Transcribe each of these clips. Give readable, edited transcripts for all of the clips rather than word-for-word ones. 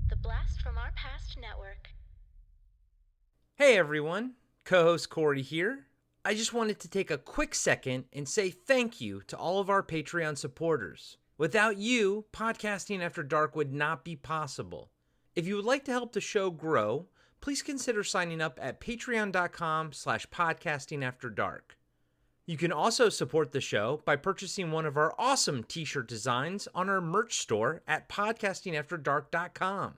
The Blast from Our Past Network. Hey everyone, co-host Corey here. I just wanted to take a quick second and say thank you to all of our Patreon supporters. Without you, Podcasting After Dark would not be possible. If you would like to help the show grow, please consider signing up at patreon.com/podcastingafterdark. You can also support the show by purchasing one of our awesome t-shirt designs on our merch store at podcastingafterdark.com.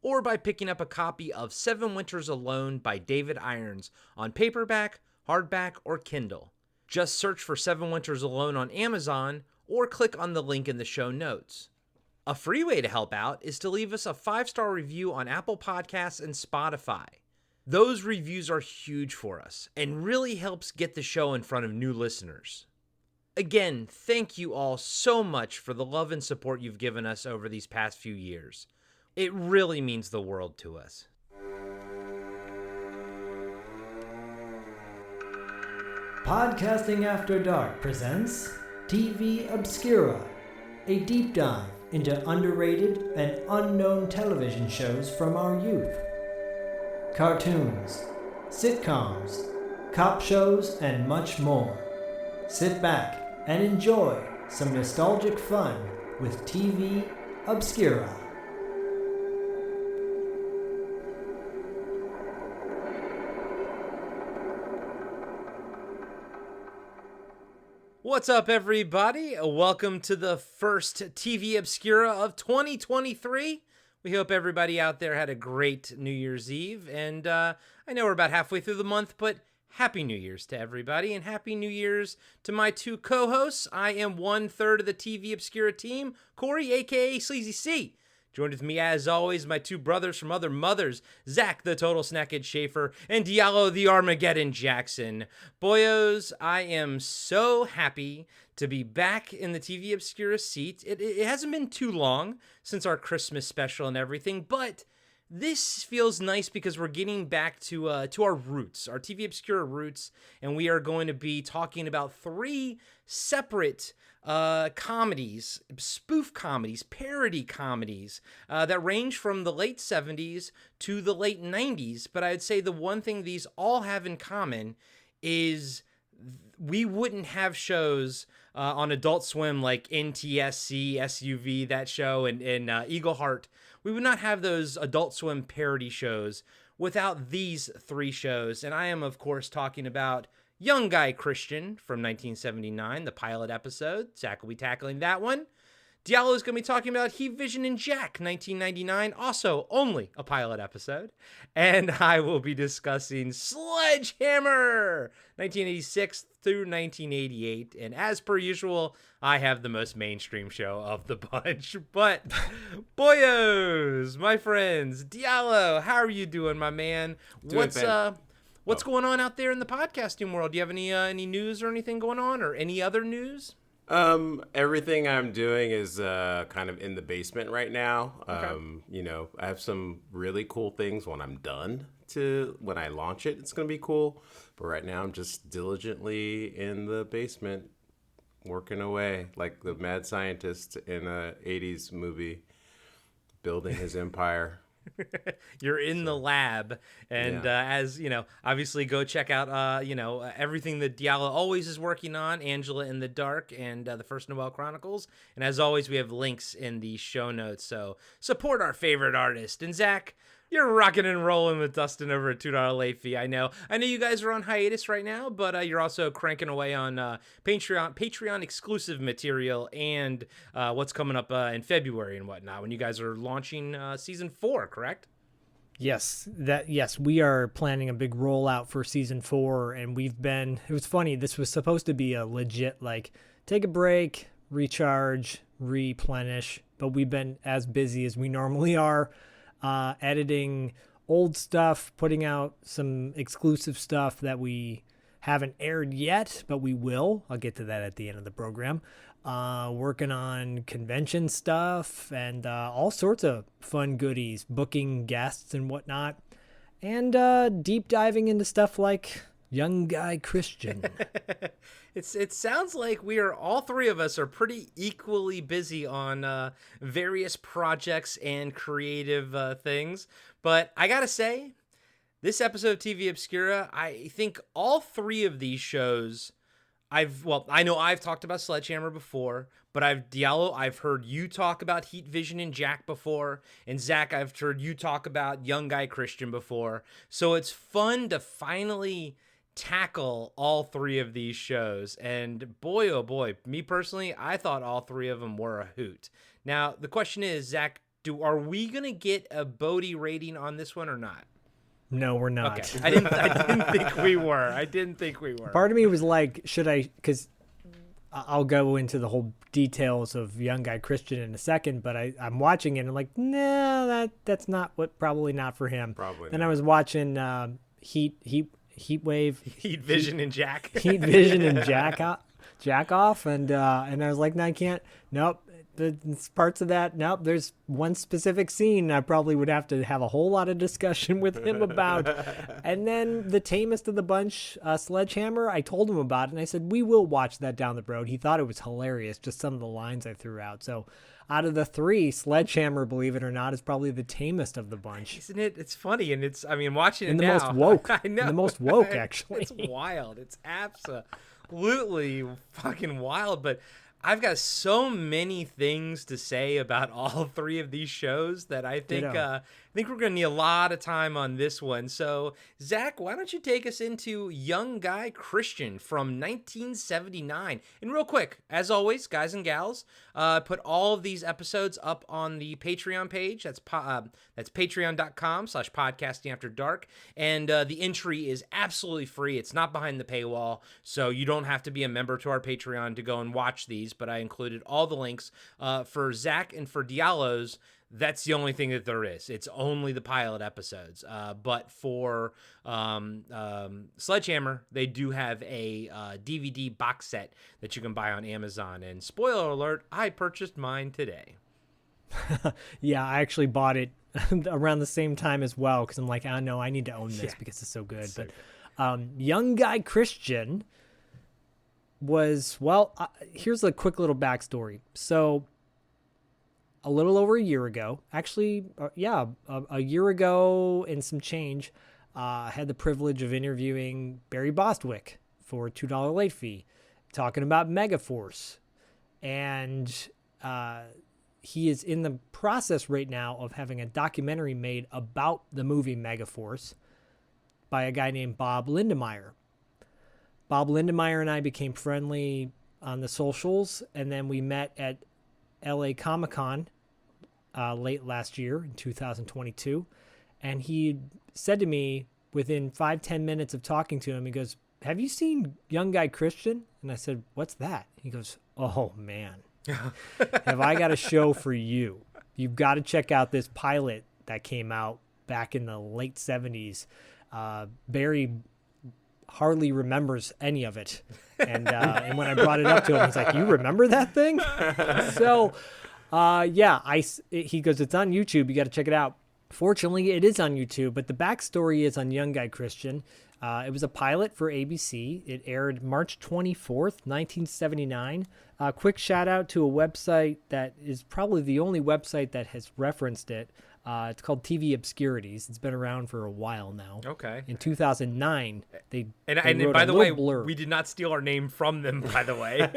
or by picking up a copy of 7 Winters Alone by David Irons on paperback, hardback, or Kindle. Just search for 7 Winters Alone on Amazon or click on the link in the show notes. A free way to help out is to leave us a 5-star review on Apple Podcasts and Spotify. Those reviews are huge for us and really helps get the show in front of new listeners. Again, thank you all so much for the love and support you've given us over these past few years. It really means the world to us. Podcasting After Dark presents TV Obscura, a deep dive into underrated and unknown television shows from our youth. Cartoons, sitcoms, cop shows, and much more. Sit back and enjoy some nostalgic fun with TV Obscura. What's up, everybody? Welcome to the first TV Obscura of 2023. We hope everybody out there had a great New Year's Eve. And I know we're about halfway through the month, but Happy New Year's to everybody. And Happy New Year's to my two co-hosts. I am 1/3 of the TV Obscura team, Corey, a.k.a. Sleazy C. Joined with me, as always, my two brothers from other mothers, Zach, the Total Snackhead Schaefer, and Diallo, the Armageddon Jackson. Boyos, I am so happy to be back in the TV Obscura seat. It hasn't been too long since our Christmas special and everything, but this feels nice because we're getting back to our roots, our TV Obscura roots, and we are going to be talking about 3 separate comedies, spoof comedies, parody comedies that range from the late 70s to the late 90s. But I'd say the one thing these all have in common is we wouldn't have shows on Adult Swim like NTSC, SUV, that show, and Eagle Heart. We would not have those Adult Swim parody shows without these 3 shows. And I am, of course, talking about Young Guy Christian from 1979, the pilot episode. Zach will be tackling that one. Diallo is going to be talking about Heat Vision and Jack, 1999, also only a pilot episode. And I will be discussing Sledge Hammer, 1986 through 1988. And as per usual, I have the most mainstream show of the bunch. But, boyos, my friends, Diallo, how are you doing, my man? What's going on out there in the podcasting world? Do you have any news or anything going on, or any other news? Everything I'm doing is kind of in the basement right now. Okay. I have some really cool things when I'm done. When I launch it, it's gonna be cool. But right now, I'm just diligently in the basement, working away like the mad scientist in a '80s movie, building his empire. You're in the lab, and as you know, obviously go check out everything that Diallo always is working on, Angela in the Dark and the First Noel Chronicles. And as always, we have links in the show notes, so support our favorite artist. And Zach, you're rocking and rolling with Dustin over a $2 late fee. I know you guys are on hiatus right now, but you're also cranking away on Patreon exclusive material and what's coming up in February and whatnot when you guys are launching season 4, correct? Yes, we are planning a big rollout for season 4, and it was funny, this was supposed to be a legit, take a break, recharge, replenish, but we've been as busy as we normally are, editing old stuff, putting out some exclusive stuff that we haven't aired yet, but we will. I'll get to that at the end of the program. Working on convention stuff and all sorts of fun goodies, booking guests and whatnot, and deep diving into stuff like Young guy Christian. It sounds like all three of us are pretty equally busy on various projects and creative things. But I gotta say, this episode of TV Obscura, I think all three of these shows, I know I've talked about Sledge Hammer before, but I've heard you talk about Heat Vision and Jack before, and Zach, I've heard you talk about Young Guy Christian before. So it's fun to finally tackle all three of these shows, and boy, oh boy, me personally, I thought all three of them were a hoot. Now, the question is, Zach, are we gonna get a Bodie rating on this one or not? No, we're not. Okay. I didn't think we were. I didn't think we were. Part of me was like, should I? Because I'll go into the whole details of Young Guy Christian in a second, but I'm watching it and I'm like, no, that's probably not for him. Probably. Then not. I was watching Heat Wave, Heat Vision and Jack. Heat Vision and Jack Off, and I was like, no, I can't. Nope. There's parts of that. Nope. There's one specific scene I probably would have to have a whole lot of discussion with him about. And then the tamest of the bunch, Sledge Hammer, I told him about it, and I said, we will watch that down the road. He thought it was hilarious, just some of the lines I threw out. So out of the three, Sledge Hammer, believe it or not, is probably the tamest of the bunch. Isn't it? It's funny, and watching it and the now. most woke. I know. And the most woke, actually. It's wild. It's absolutely fucking wild, but I've got so many things to say about all three of these shows that I think we're going to need a lot of time on this one. So, Zach, why don't you take us into Young Guy Christian from 1979? And real quick, as always, guys and gals, put all of these episodes up on the Patreon page. That's patreon.com/podcastingafterdark. And the entry is absolutely free. It's not behind the paywall, so you don't have to be a member to our Patreon to go and watch these. But I included all the links for Zach and for Diallo's. That's the only thing that there is. It's only the pilot episodes. But for Sledgehammer, they do have a DVD box set that you can buy on Amazon. And spoiler alert, I purchased mine today. Yeah, I actually bought it around the same time as well because I'm like, I know I need to own this because it's so good. But Young Guy Christian was, here's a quick little backstory. So a little over a year ago, actually, a year ago and some change, I had the privilege of interviewing Barry Bostwick for a $2 late fee, talking about Megaforce. And he is in the process right now of having a documentary made about the movie Megaforce by a guy named Bob Lindemeyer. Bob Lindemeyer and I became friendly on the socials, and then we met at LA Comic-Con late last year in 2022. And he said to me within 5-10 minutes of talking to him, he goes, "Have you seen Young Guy Christian?" And I said, "What's that?" He goes, "Oh, man. Have I got a show for you? You've got to check out this pilot that came out back in the late 70s. Barry hardly remembers any of it." And when I brought it up to him, he's like, "You remember that thing?" So, he goes, "It's on YouTube. You got to check it out." Fortunately, it is on YouTube, but the backstory is on Young Guy Christian. It was a pilot for ABC. It aired March 24th, 1979. Quick shout out to a website that is probably the only website that has referenced it. It's called TV Obscurities. It's been around for a while now. Okay. In 2009, they and wrote by a the little way, blurb. we did not steal our name from them. By the way,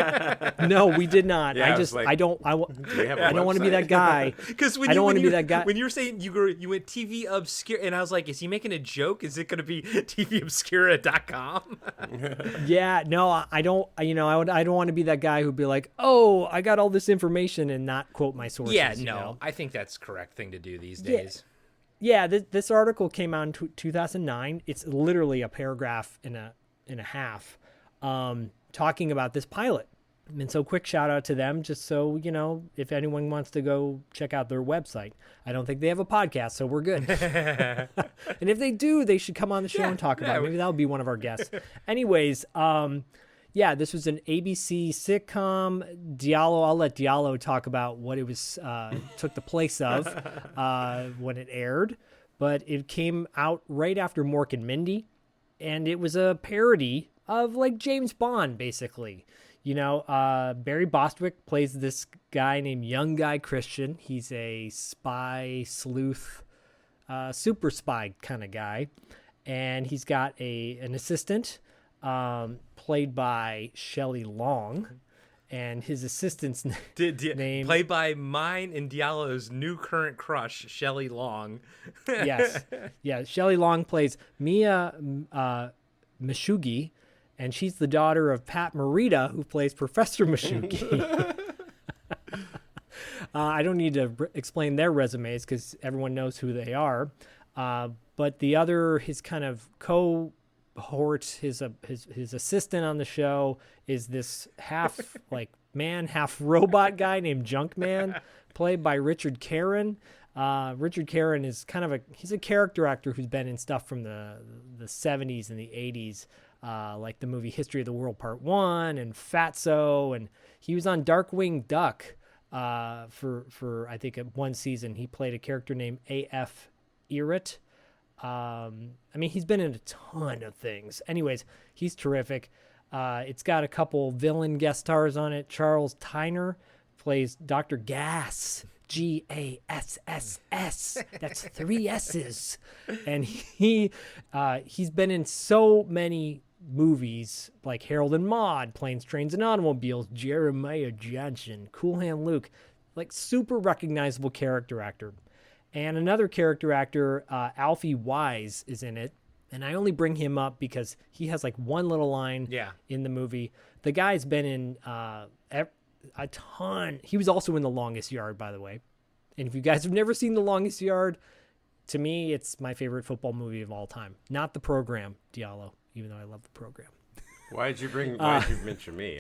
No, we did not. Yeah, I don't want to be that guy. Because I don't want to be that guy. When you were saying you went TV Obscura, and I was like, is he making a joke? Is it going to be TVObscura.com? Yeah, no, I don't. I don't want to be that guy who'd be like, "Oh, I got all this information," and not quote my sources. Yeah, you know? I think that's the correct thing to do these days. Yeah, this article came out in 2009. It's literally a paragraph and a half talking about this pilot. And so quick shout out to them, just so, if anyone wants to go check out their website. I don't think they have a podcast, so we're good. And if they do, they should come on the show and talk about it. Maybe that'll be one of our guests. Anyways, this was an ABC sitcom. Diallo, I'll let Diallo talk about what it was, took the place of when it aired. But it came out right after Mork and Mindy. And it was a parody of like James Bond, basically. Barry Bostwick plays this guy named Young Guy Christian. He's a spy, sleuth, super spy kind of guy. And he's got an assistant played by Shelley Long. And his assistant's name... Played by mine and Diallo's new current crush, Shelley Long. Yes. Yeah, Shelley Long plays Mia Mishugi, and she's the daughter of Pat Morita, who plays Professor Mishugi. I don't need to explain their resumes because everyone knows who they are. But his kind of cohort, his assistant on the show is this half like man, half robot guy named Junkman, played by Richard Caron. Richard Caron is he's a character actor who's been in stuff from the 70s and the 80s, like the movie History of the World Part 1 and Fatso, and he was on Darkwing Duck for I think one season. He played a character named A.F. Eerit. He's been in a ton of things. Anyways, he's terrific. It's got a couple villain guest stars on it. Charles Tyner plays Dr. Gass. Gass. That's 3 S's. And he's been in so many movies like Harold and Maude, Planes, Trains, and Automobiles, Jeremiah Johnson, Cool Hand Luke, like super recognizable character actor. And another character actor, Alfie Wise, is in it. And I only bring him up because he has like one little line in the movie. The guy's been in a ton. He was also in The Longest Yard, by the way. And if you guys have never seen The Longest Yard, to me, it's my favorite football movie of all time. Not The Program, Diallo, even though I love The Program. Why'd you mention me?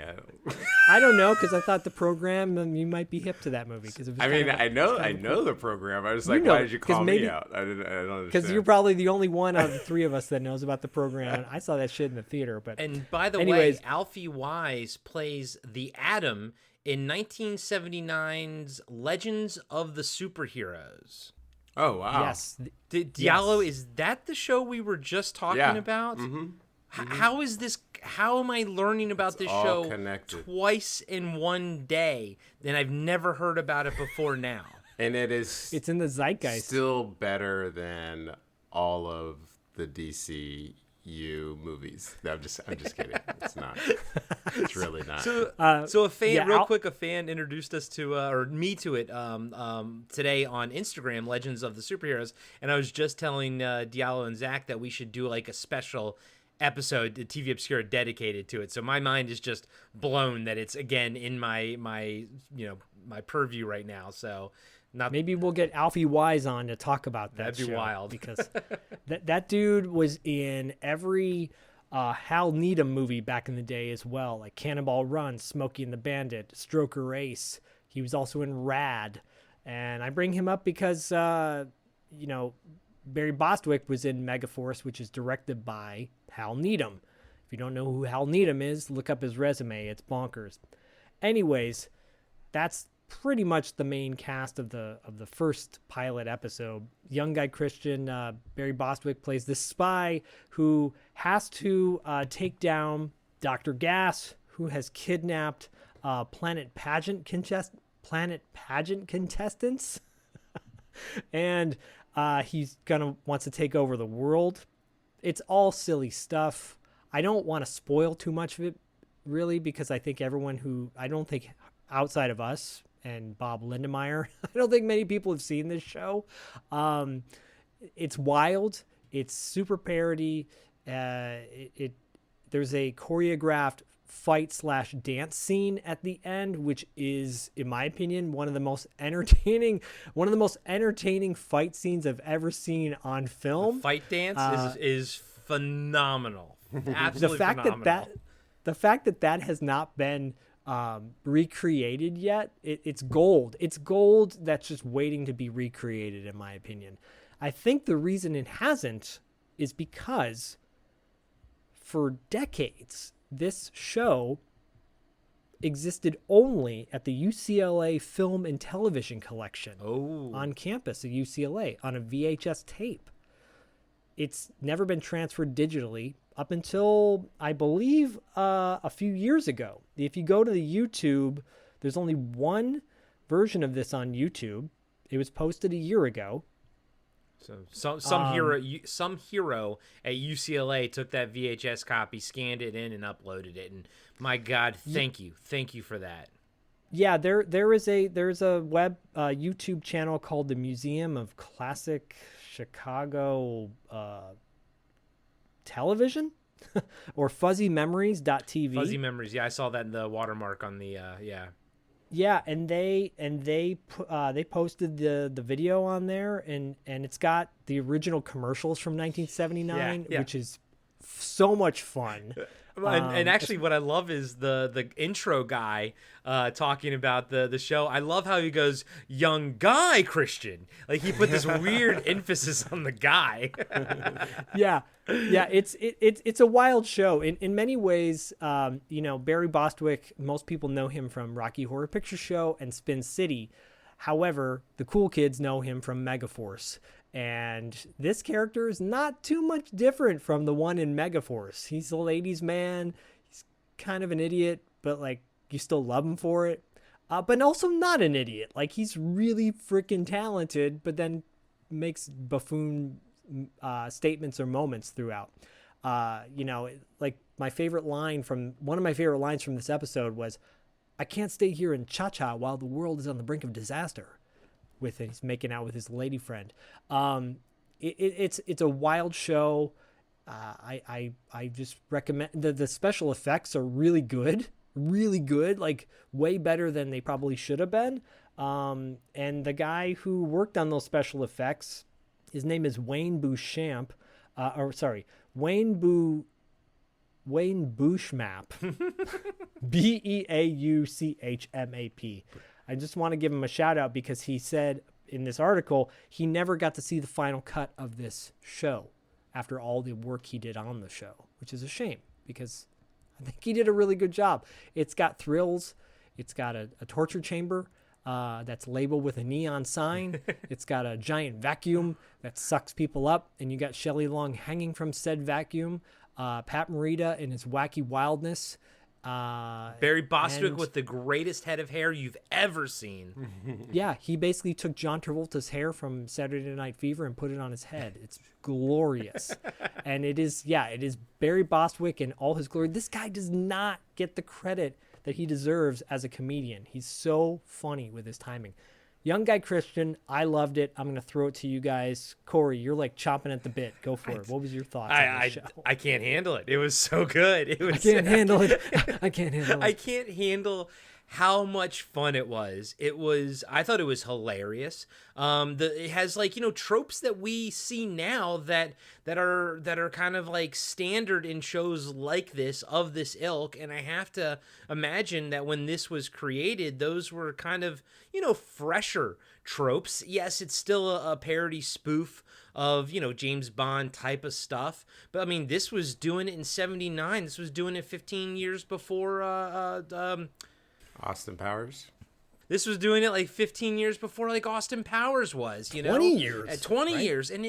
I don't know, because I thought The Program, you might be hip to that movie. I know The Program. I was like, why did you call me out? I don't understand. Because you're probably the only one out of the three of us that knows about The Program. I saw that shit in the theater. And by the way, Alfie Wise plays the Atom in 1979's Legends of the Superheroes. Oh, wow. Yes. Diallo, is that the show we were just talking about? Mm-hmm. How is this? How am I learning about this show connected twice in one day? And I've never heard about it before now. And it's in the zeitgeist. Still better than all of the DCU movies. No, I'm just kidding. It's not. It's really not. So a fan, a fan introduced us to, or me to it, today on Instagram, Legends of the Superheroes, and I was just telling Diallo and Zach that we should do like a special episode, the TV Obscura, dedicated to it. So my mind is just blown that it's again in my purview right now. So maybe we'll get Alfie Wise on to talk about that. That'd be wild, because that dude was in every Hal Needham movie back in the day as well, like Cannonball Run, Smokey and the Bandit, Stroker Ace. He was also in Rad, and I bring him up because Barry Bostwick was in Megaforce, which is directed by Hal Needham. If you don't know who Hal Needham is, look up his resume. It's bonkers. Anyways, that's pretty much the main cast of the first pilot episode. Young Guy Christian, Barry Bostwick plays this spy who has to take down Dr. Gass, who has kidnapped planet pageant contestants, and he's wants to take over the world. It's all silly stuff. I don't want to spoil too much of it, really, because I think outside of us and Bob Lindemeyer, I don't think many people have seen this show. It's wild. It's super parody. There's a choreographed fight/dance scene at the end, which is, in my opinion, one of the most entertaining fight scenes I've ever seen on film. The fight dance is phenomenal. Absolutely phenomenal. The fact that has not been recreated yet, it's gold. It's gold that's just waiting to be recreated, in my opinion. I think the reason it hasn't is because for decades, this show existed only at the UCLA Film and Television Collection on campus at UCLA on a VHS tape. it's never been transferred digitally up until, I believe, a few years ago. If you go to the YouTube, there's only one version of this on YouTube. It was posted a year ago. So some hero at UCLA took that VHS copy, scanned it in, and uploaded it. And my God, thank you for that. Yeah, there's a web YouTube channel called the Museum of Classic Chicago Television or fuzzymemories.tv. Fuzzy Memories. Yeah, I saw that in the watermark on the Yeah, and they posted the video on there, and it's got the original commercials from 1979, which is so much fun. And actually, what I love is the intro guy talking about the show. I love how he goes, "Young guy Christian." Like he put this weird emphasis on the guy. Yeah, it's a wild show in many ways. Barry Bostwick, most people know him from Rocky Horror Picture Show and Spin City. However, the cool kids know him from Megaforce. And this character is not too much different from the one in Megaforce. He's a ladies' man. He's kind of an idiot, but like you still love him for it. But also not an idiot. Like he's really freaking talented, but then makes buffoon statements or moments throughout. Like one of my favorite lines from this episode was, "I can't stay here in Cha-Cha while the world is on the brink of disaster." He's making out with his lady friend. It's a wild show. I just recommend the special effects are really good, like way better than they probably should have been. And the guy who worked on those special effects, his name is Wayne Beauchamp, Wayne Beauchamp, Beauchmap. I just want to give him a shout out because he said in this article he never got to see the final cut of this show after all the work he did on the show, which is a shame because I think he did a really good job. It's got thrills. It's got a torture chamber that's labeled with a neon sign. It's got a giant vacuum that sucks people up, and you got Shelley Long hanging from said vacuum. Pat Morita in his wacky wildness. Barry Bostwick with the greatest head of hair you've ever seen. Yeah, he basically took John Travolta's hair from Saturday Night Fever and put it on his head. It's glorious. And it is Barry Bostwick in all his glory. This guy does not get the credit that he deserves as a comedian. He's so funny with his timing. Young Guy Christian, I loved it. I'm going to throw it to you guys. Corey, you're like chomping at the bit. Go for it. What was your thoughts on the show? I can't handle it. It was so good. I can't handle it. I can't handle it. I can't handle how much fun it was. I thought it was hilarious. It has tropes that we see now that are kind of like standard in shows like this of this ilk. And I have to imagine that when this was created, those were kind of, fresher tropes. Yes, it's still a parody spoof of, James Bond type of stuff. But I mean, this was doing it in 79. This was doing it 15 years before, Austin Powers. This was doing it like 15 years before like Austin Powers was, 20 years. At 20 right? years. And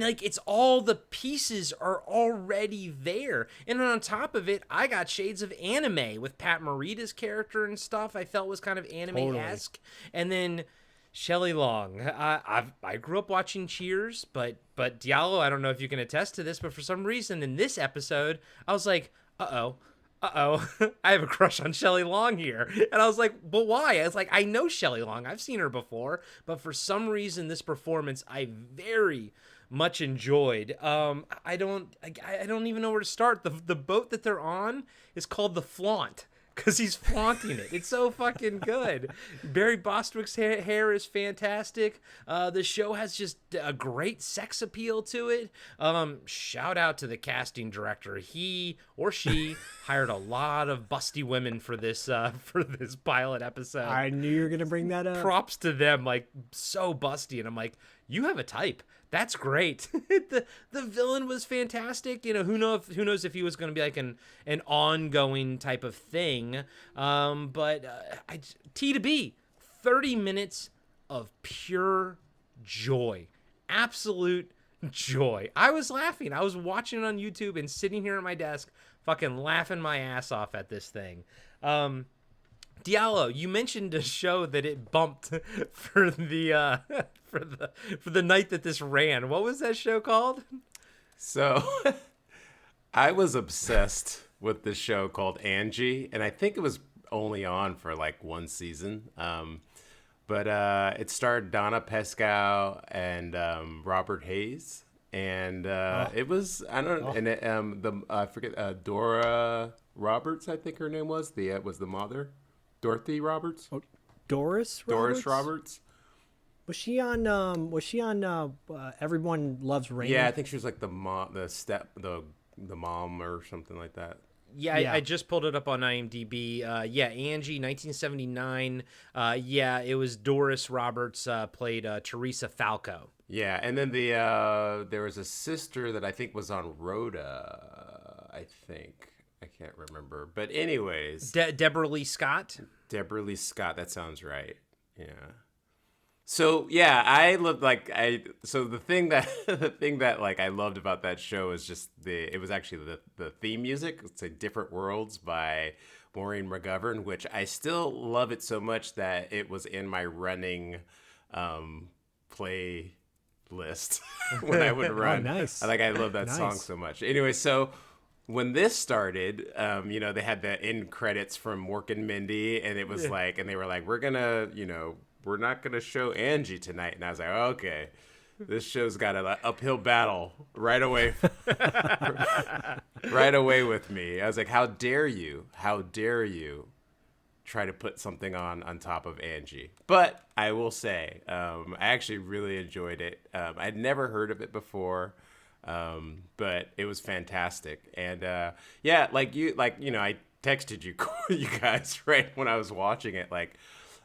it's all the pieces are already there. And on top of it, I got shades of anime with Pat Morita's character and stuff I felt was kind of anime-esque. Totally. And then Shelley Long. I grew up watching Cheers, but Diallo, I don't know if you can attest to this, but for some reason in this episode, I was like, uh-oh, I have a crush on Shelley Long here. And I was like, but why? I was like, I know Shelley Long. I've seen her before. But for some reason, this performance I very much enjoyed. I don't even know where to start. The boat that they're on is called the Flaunt, because he's flaunting it. It's so fucking good. Barry Bostwick's hair is fantastic. The show has just a great sex appeal to it. Shout out to the casting director. He or she hired a lot of busty women for this pilot episode. I knew you were gonna bring that up. Props to them, like so busty. And I'm like, you have a type. That's great. The villain was fantastic. Who knows if he was going to be like an ongoing type of thing. T to B, 30 minutes of pure joy, absolute joy. I was laughing. I was watching it on YouTube and sitting here at my desk fucking laughing my ass off at this thing. Diallo, you mentioned a show that it bumped for the for the night that this ran. What was that show called? So I was obsessed with this show called Angie, and I think it was only on for like one season. But it starred Donna Pescow and Robert Hayes, and it was I forget Dora Roberts, I think her name was the mother, Dorothy Roberts. Oh, Doris Roberts. Was she on Everyone Loves Raymond? Yeah, I think she was like the mom or something like that. Yeah, I just pulled it up on IMDb. Angie, 1979. It was Doris Roberts played Teresa Falco. Yeah, and then there was a sister that I think was on Rhoda, I think. I can't remember. But anyways. Deborah Lee Scott? Deborah Lee Scott, that sounds right. Yeah. So yeah, the thing that like I loved about that show is just it was actually the theme music. It's like Different Worlds by Maureen McGovern, which I still love it so much that it was in my running play list when I would run. Oh, nice. I love that song so much. Anyway, so when this started, they had the end credits from Mork and Mindy, and it was and they were like, we're not going to show Angie tonight. And I was like, okay, this show's got an uphill battle right away with me. I was like, how dare you try to put something on top of Angie? But I will say, I actually really enjoyed it. I'd never heard of it before, but it was fantastic. And I texted you guys right when I was watching it,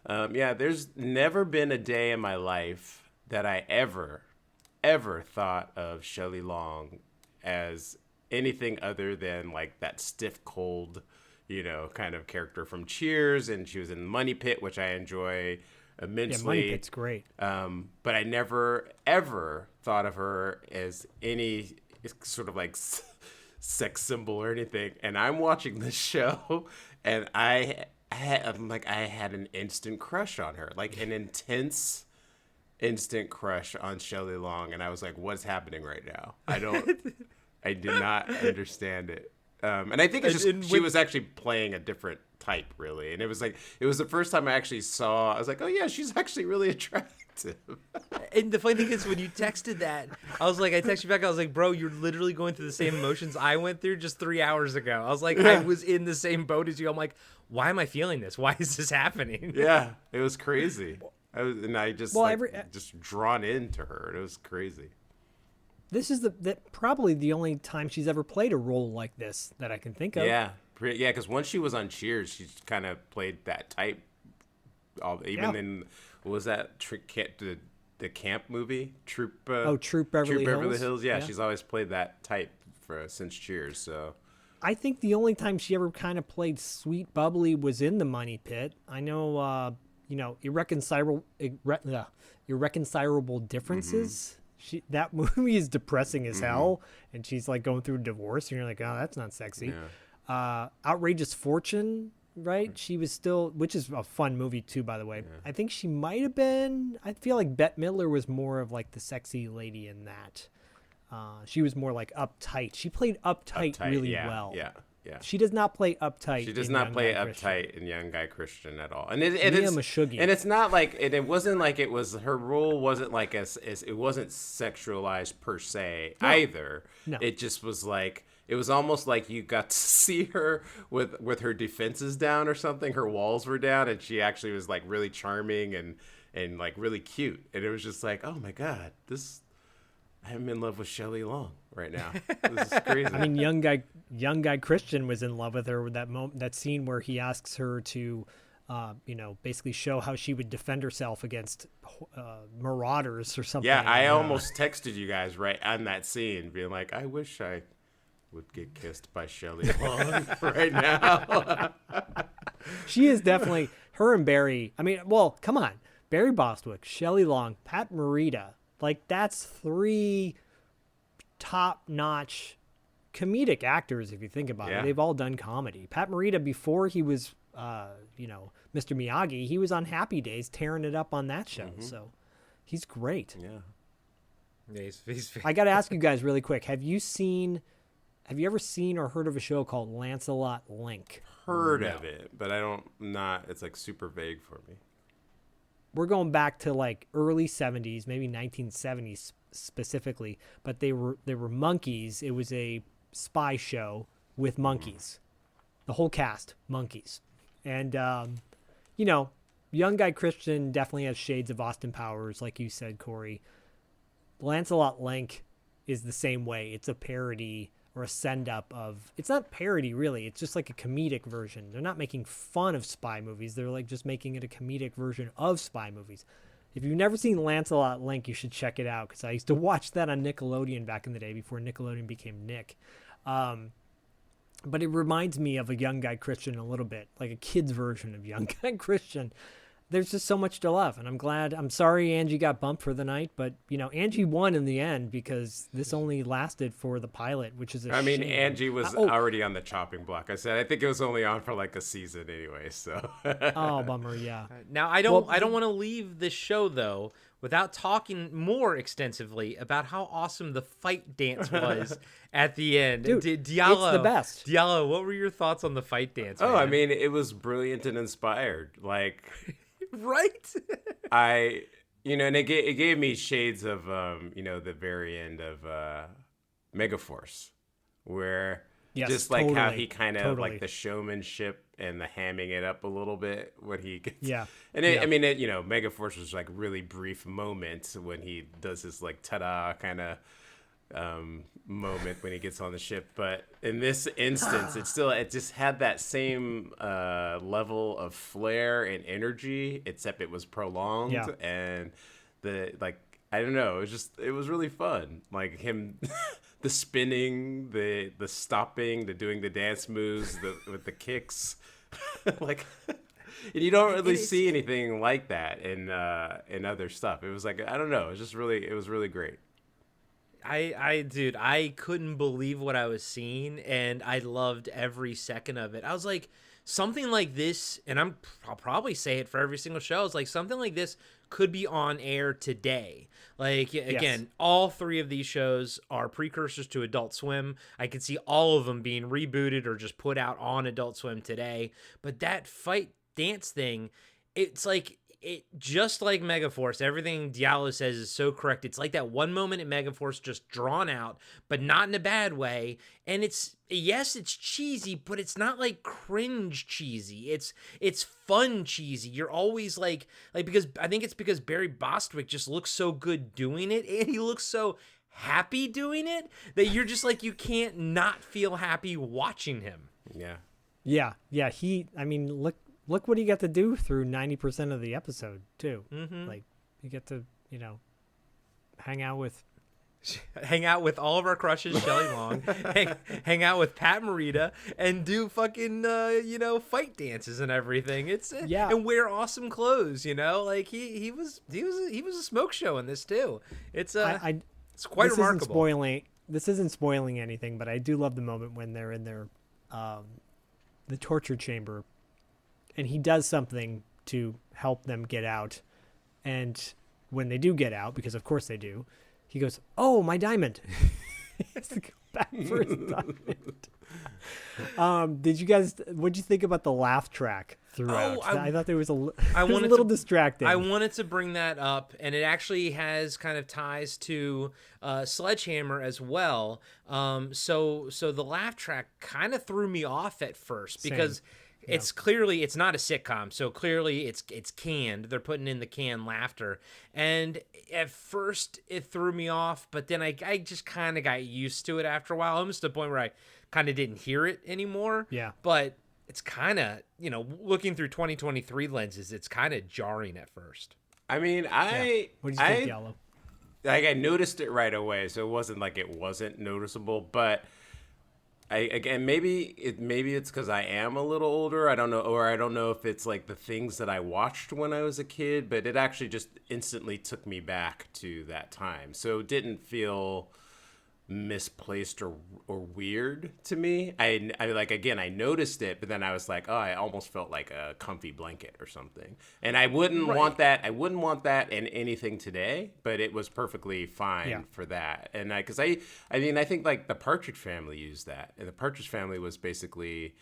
there's never been a day in my life that I ever thought of Shelley Long as anything other than like that stiff, cold, kind of character from Cheers, and she was in Money Pit, which I enjoy immensely. Yeah, Money Pit's great. But I never, ever thought of her as any sort of like sex symbol or anything. And I'm watching this show, and I had an instant crush on her, like an intense instant crush on Shelley Long. And I was like, what's happening right now? I did not understand it. And I think it's just, she was actually playing a different type, really. And it was the first time I actually saw, I was like, oh yeah, she's actually really attractive. And the funny thing is, when you texted that, I texted you back, I was like, bro, you're literally going through the same emotions I went through just 3 hours ago. I was like, I was in the same boat as you. I'm like, why am I feeling this? Why is this happening? Yeah, it was crazy. I just just drawn into her. It was crazy. This is probably the only time she's ever played a role like this that I can think of. Yeah, because once she was on Cheers, she kind of played that type. In what was that the camp movie Troop Beverly Hills? Yeah, she's always played that type since Cheers. So I think the only time she ever kind of played sweet bubbly was in the Money Pit. I know, irreconcilable differences. Mm-hmm. That movie is depressing as hell, and she's like going through a divorce, and you're like, oh, that's not sexy. Yeah. Outrageous Fortune, right? She was still, which is a fun movie too, by the way. Yeah. I think she might have been. I feel like Bette Midler was more of like the sexy lady in that. She was more like uptight. She played uptight really well. Yeah. She does not play uptight. She does not play uptight in Young Guy Christian at all. And it's not like it wasn't like it was her role wasn't like as it wasn't sexualized per se either. No. It just was like it was almost like you got to see her with her defenses down or something. Her walls were down, and she actually was like really charming and like really cute. And it was just like, oh my God, I'm in love with Shelley Long right now. This is crazy. I mean, young guy Christian was in love with her with that scene where he asks her to, basically show how she would defend herself against marauders or something. Yeah, I almost texted you guys right on that scene, being like, I wish I would get kissed by Shelley Long right now. She is definitely her and Barry. I mean, well, come on, Barry Bostwick, Shelley Long, Pat Morita. Like, that's 3 top-notch comedic actors, if you think about Yeah. it. They've all done comedy. Pat Morita, before he was, Mr. Miyagi, he was on Happy Days tearing it up on that show. So he's great. Yeah. Yeah, he's I got to ask you guys really quick. Have you ever seen or heard of a show called Lancelot Link? Heard of it, but it's like super vague for me. We're going back to like early 70s, maybe 1970s specifically, but they were monkeys. It was a spy show with monkeys. The whole cast, monkeys. And young guy Christian definitely has shades of Austin Powers, like you said, Corey. Lancelot Link is the same way. It's a parody or a send-up of... It's not parody, really. It's just like a comedic version. They're not making fun of spy movies. They're like just making it a comedic version of spy movies. If you've never seen Lancelot Link, you should check it out, because I used to watch that on Nickelodeon back in the day before Nickelodeon became Nick. But it reminds me of a Young Guy Christian a little bit, like a kid's version of Young Guy Christian. There's just so much to love, and I'm sorry Angie got bumped for the night, but Angie won in the end because this only lasted for the pilot, which is a shame. Angie was already on the chopping block. I think it was only on for like a season anyway, so. Oh, bummer, yeah. Now I don't want to leave this show though without talking more extensively about how awesome the fight dance was at the end. Dude, Diallo, it's the best. Diallo, what were your thoughts on the fight dance? Oh, man? I mean, it was brilliant and inspired. Like, right? And it gave me shades of, the very end of Megaforce, where Yes, just like how totally, he kind of totally. like the showmanship and the hamming it up a little bit when he gets. Yeah. And Yeah. Megaforce was like really brief moments when he does his like ta-da kind of moment when he gets on the ship, but in this instance it just had that same level of flair and energy, except it was prolonged. Yeah. And I don't know, it was really fun, like him the spinning, the stopping, the doing the dance moves, with the kicks. Like, and you don't really see anything like that in other stuff. It was like, I don't know, it was really great. I couldn't believe what I was seeing, and I loved every second of it. I was like, something like this, and I'll probably say it for every single show, it's like something like this could be on air today. Like, again, all three of these shows are precursors to Adult Swim. I could see all of them being rebooted or just put out on Adult Swim today. But that fight dance thing, it's like... It just like Megaforce, everything Diallo says is so correct. It's like that one moment in Megaforce, just drawn out, but not in a bad way. And it's cheesy, but it's not like cringe cheesy. It's fun cheesy. You're always like because I think it's because Barry Bostwick just looks so good doing it, and he looks so happy doing it that you're just like, you can't not feel happy watching him. Yeah. Look what he got to do through 90% of the episode, too. Mm-hmm. Like, you get to, hang out with all of our crushes, Shelley Long, hang out with Pat Morita, and do fucking, fight dances and everything. And wear awesome clothes, like he was a smoke show in this too. It's it's quite remarkable. This isn't spoiling anything, but I do love the moment when they're in their, the torture chamber. And he does something to help them get out. And when they do get out, because of course they do, he goes, "Oh, my diamond." He has to go back for his diamond. What'd you think about the laugh track throughout? I thought there was a little distracting. I wanted to bring that up, and it actually has kind of ties to Sledge Hammer as well. So the laugh track kind of threw me off at first because... It's clearly, it's not a sitcom, so clearly it's canned. They're putting in the canned laughter. And at first it threw me off, but then I just kind of got used to it after a while, almost to the point where I kind of didn't hear it anymore. Yeah. But it's kind of, looking through 2023 lenses, it's kind of jarring at first. I mean, What do you think, Diallo? Like, I noticed it right away, so it wasn't like it wasn't noticeable, but... maybe it's because I am a little older. I don't know, or I don't know if it's like the things that I watched when I was a kid, but it actually just instantly took me back to that time. So it didn't feel misplaced or weird to me. I like, again, I noticed it, but then I was like, oh, I almost felt like a comfy blanket or something. And I wouldn't want that. I wouldn't want that in anything today, but it was perfectly fine for that. And because I think like the Partridge Family used that, and the Partridge Family was basically,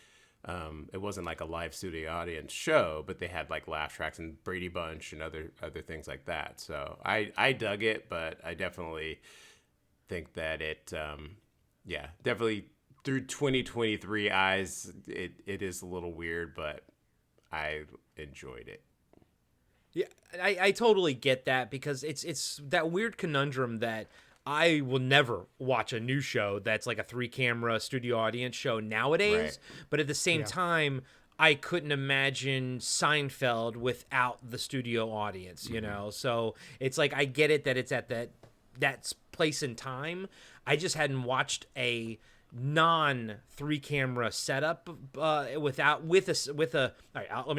it wasn't like a live studio audience show, but they had like laugh tracks and Brady Bunch and other things like that. So I dug it, but I definitely think that it, definitely through 2023 eyes, it is a little weird, but I enjoyed it. Yeah, I totally get that, because it's that weird conundrum that I will never watch a new show that's like a 3-camera studio audience show nowadays. Right. But at the same time, I couldn't imagine Seinfeld without the studio audience, you know? So it's like, I get it that it's at that place in time. I just hadn't watched a non 3-camera setup let me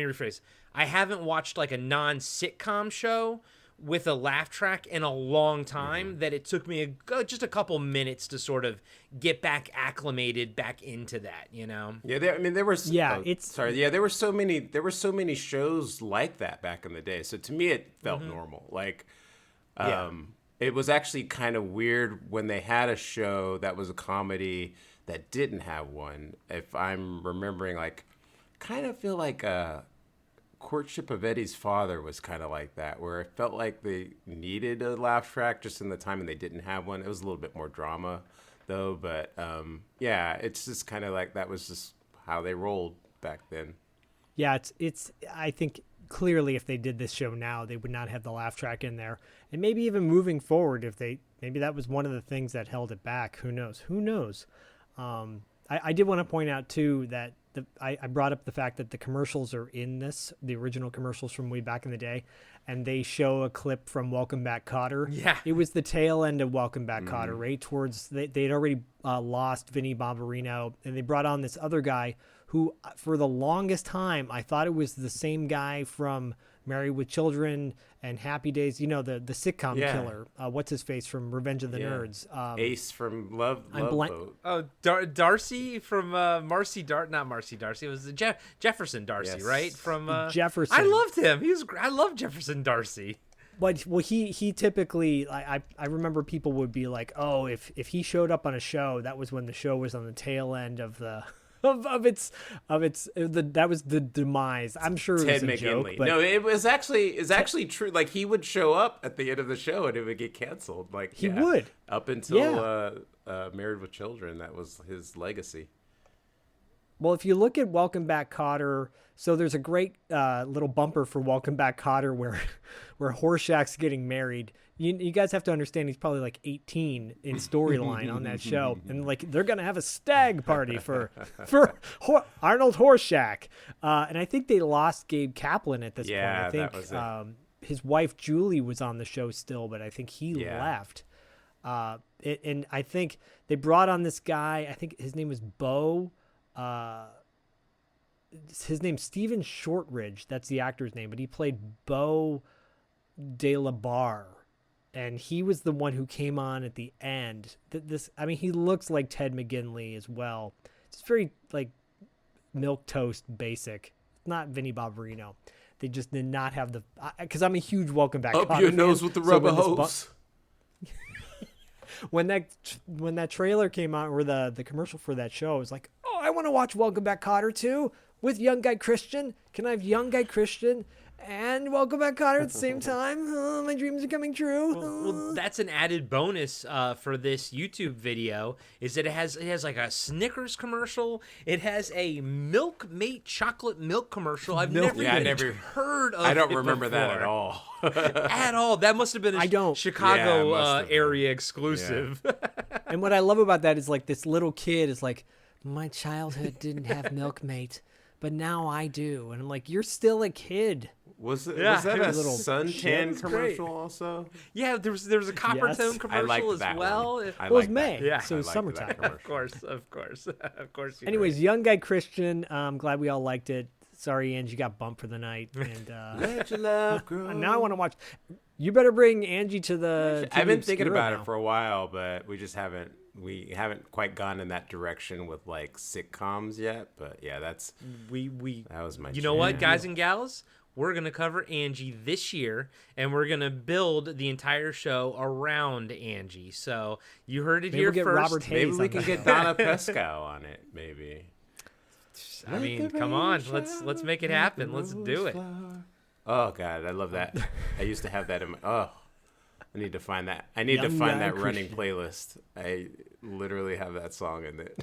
rephrase. I haven't watched like a non sitcom show with a laugh track in a long time, that it took me just a couple minutes to sort of get back acclimated back into that, you know? Yeah, there were so many shows like that back in the day. So to me, it felt normal. Like, it was actually kind of weird when they had a show that was a comedy that didn't have one. If I'm remembering, like, kind of feel like Courtship of Eddie's Father was kind of like that, where it felt like they needed a laugh track just in the time and they didn't have one. It was a little bit more drama, though. But, it's just kind of like that was just how they rolled back then. Yeah, it's. I think clearly if they did this show now, they would not have the laugh track in there. And maybe even moving forward, maybe that was one of the things that held it back. Who knows? I did want to point out, too, that I brought up the fact that the commercials are in this, the original commercials from way back in the day, and they show a clip from Welcome Back, Kotter. Yeah. It was the tail end of Welcome Back, Kotter, right towards, they'd already lost Vinnie Barbarino, and they brought on this other guy who, for the longest time, I thought it was the same guy from Married with Children and Happy Days, you know, the sitcom killer. What's his face from Revenge of the Nerds? Ace from Love Boat. Oh, Darcy from not Marcy Darcy. It was Jefferson Darcy, right? From Jefferson. I loved him. I love Jefferson Darcy. But he typically, I remember people would be like, oh, if he showed up on a show, that was when the show was on the tail end of the that was the demise. I'm sure it was Ted a McGinley. joke, but No, it's actually true. Like, he would show up at the end of the show and it would get canceled. Like, he would up until Married with Children. That was his legacy. Well, if you look at Welcome Back, Kotter, so there's a great little bumper for Welcome Back, Kotter where Horshack's getting married. You guys have to understand he's probably like 18 in storyline on that show, and like they're gonna have a stag party for Arnold Horshack, and I think they lost Gabe Kaplan at this point. I think that was it. His wife Julie was on the show still, but I think he left. And I think they brought on this guy. I think his name was Bo. His name's Stephen Shortridge. That's the actor's name, but he played Bo De La Barre, and he was the one who came on at the end. He looks like Ted McGinley as well. It's very like milquetoast basic. Not Vinnie Barbarino. They just did not have the, because I'm a huge Welcome Back. Up your nose with the rubber hose. When that trailer came out, or the commercial for that show, I was like, oh, I want to watch Welcome Back, Kotter too, with Young Guy Christian. Can I have Young Guy Christian and Welcome Back, Kotter at the same time? Oh, my dreams are coming true. Well, that's an added bonus for this YouTube video, is that it has like a Snickers commercial. It has a Milkmate chocolate milk commercial. I've never heard of. I don't it remember before. that at all. At all. That must have been a Chicago area exclusive. Yeah. And what I love about that is like this little kid is like, my childhood didn't have Milkmate, but now I do. And I'm like, you're still a kid. Was that a suntan commercial also? Yeah, there was a Coppertone commercial as well. It was May, yeah. So it was summertime. Of course. Anyways, Young Guy Christian, I'm glad we all liked it. Sorry, Angie got bumped for the night. And let your love grow. Now I want to watch. You better bring Angie to the TV I've been thinking Obscura about now. it for a while, but we just haven't we haven't quite gone in that direction with like sitcoms yet, but yeah, that was my You know what, guys and gals? We're going to cover Angie this year, and we're going to build the entire show around Angie. So you heard it Maybe here we'll get first. Robert Maybe Hayes we on can that. get Donna Pescow on it, maybe. I mean, come on. Let's make it happen. Let's do it. Oh God, I love that. I used to have that in my. Oh, I need to find that. I need to Young find guy that running Christian. playlist. I literally have that song in it.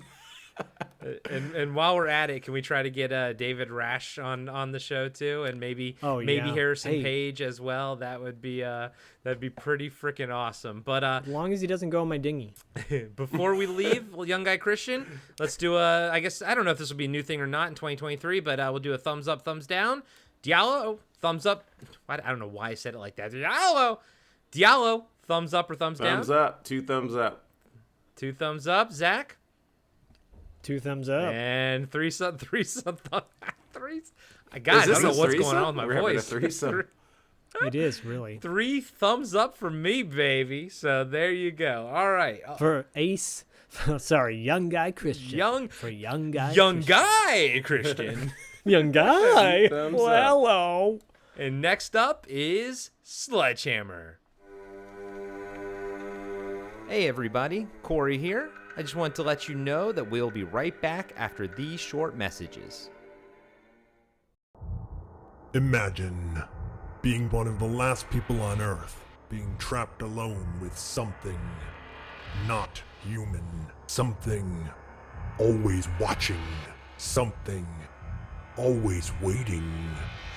And while we're at it, can we try to get David Rasche on the show too, and maybe yeah. Harrison Hey. Page as well? That'd be pretty freaking awesome. But As long as he doesn't go in my dinghy. before we leave, well, young guy Christian, let's do I guess I don't know if this will be a new thing or not in 2023, but we'll do a thumbs up, thumbs down. Diallo, thumbs up. I don't know why I said it like that. Diallo, thumbs up or thumbs down? Thumbs up. 2 thumbs up. 2 thumbs up. Zach? 2 thumbs up. And three. I Is don't this know a what's going threesome? on with my We're having a voice. threesome. It is really 3 thumbs up for me, baby. So there you go. All right. for Ace. Sorry, young guy Christian. Young guy. young Christian. guy Christian. Young guy. Thumbs Well, up. hello. And next up is Sledge Hammer. Hey everybody, Corey here. I just want to let you know that we'll be right back after these short messages. Imagine being one of the last people on Earth, being trapped alone with something not human, something always watching, something always waiting.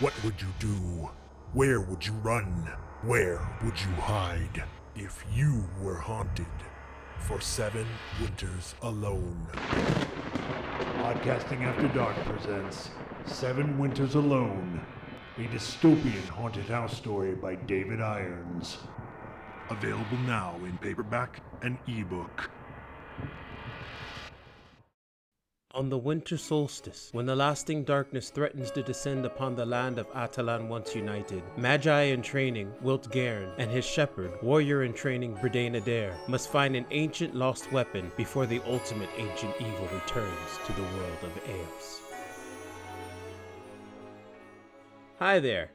What would you do? Where would you run? Where would you hide if you were haunted for 7 winters alone? Podcasting After Dark presents 7 Winters Alone, a dystopian haunted house story by David Irons. Available now in paperback and ebook. On the winter solstice, when the lasting darkness threatens to descend upon the land of Atalan once united, Magi in training, Wilt Gairn, and his shepherd, warrior in training, Bredain Adair, must find an ancient lost weapon before the ultimate ancient evil returns to the world of Eos. Hi there,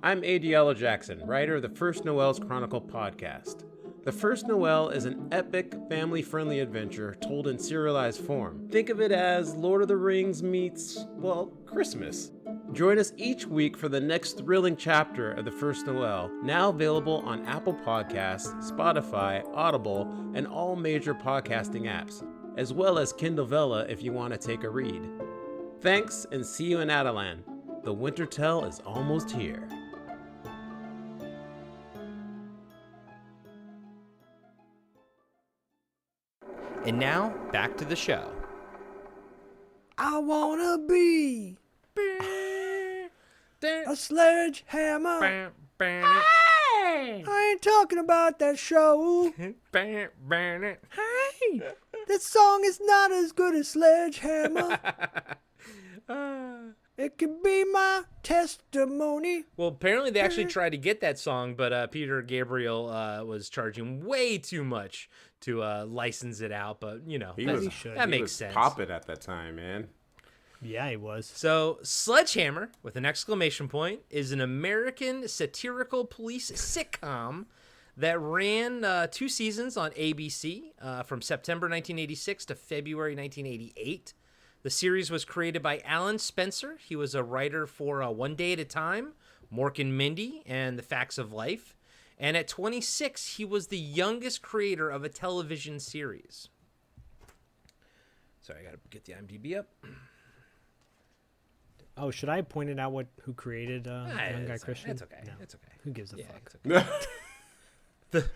I'm A. Diallo Jackson, writer of the First Noel's Chronicle podcast. The First Noel is an epic, family-friendly adventure told in serialized form. Think of it as Lord of the Rings meets, well, Christmas. Join us each week for the next thrilling chapter of The First Noel, now available on Apple Podcasts, Spotify, Audible, and all major podcasting apps, as well as Kindle Vella if you want to take a read. Thanks, and see you in Atalan. The Winter Tell is almost here. And now, back to the show. I wanna be a sledgehammer. I ain't talking about that show. Hey, this song is not as good as Sledgehammer. It could be my testimony. Well, apparently they actually tried to get that song, but Peter Gabriel was charging way too much to license it out. But, you know, that makes sense. Popping at that time, man. Yeah, he was. So, Sledgehammer, with an exclamation point, is an American satirical police sitcom that ran 2 seasons on ABC from September 1986 to February 1988. The series was created by Alan Spencer. He was a writer for One Day at a Time, Mork and Mindy, and The Facts of Life. And at 26, he was the youngest creator of a television series. Sorry, I got to get the IMDb up. Oh, should I have pointed out who created Young Guy Christian? It's okay. No. It's okay. Who gives a Yeah, fuck? it's okay.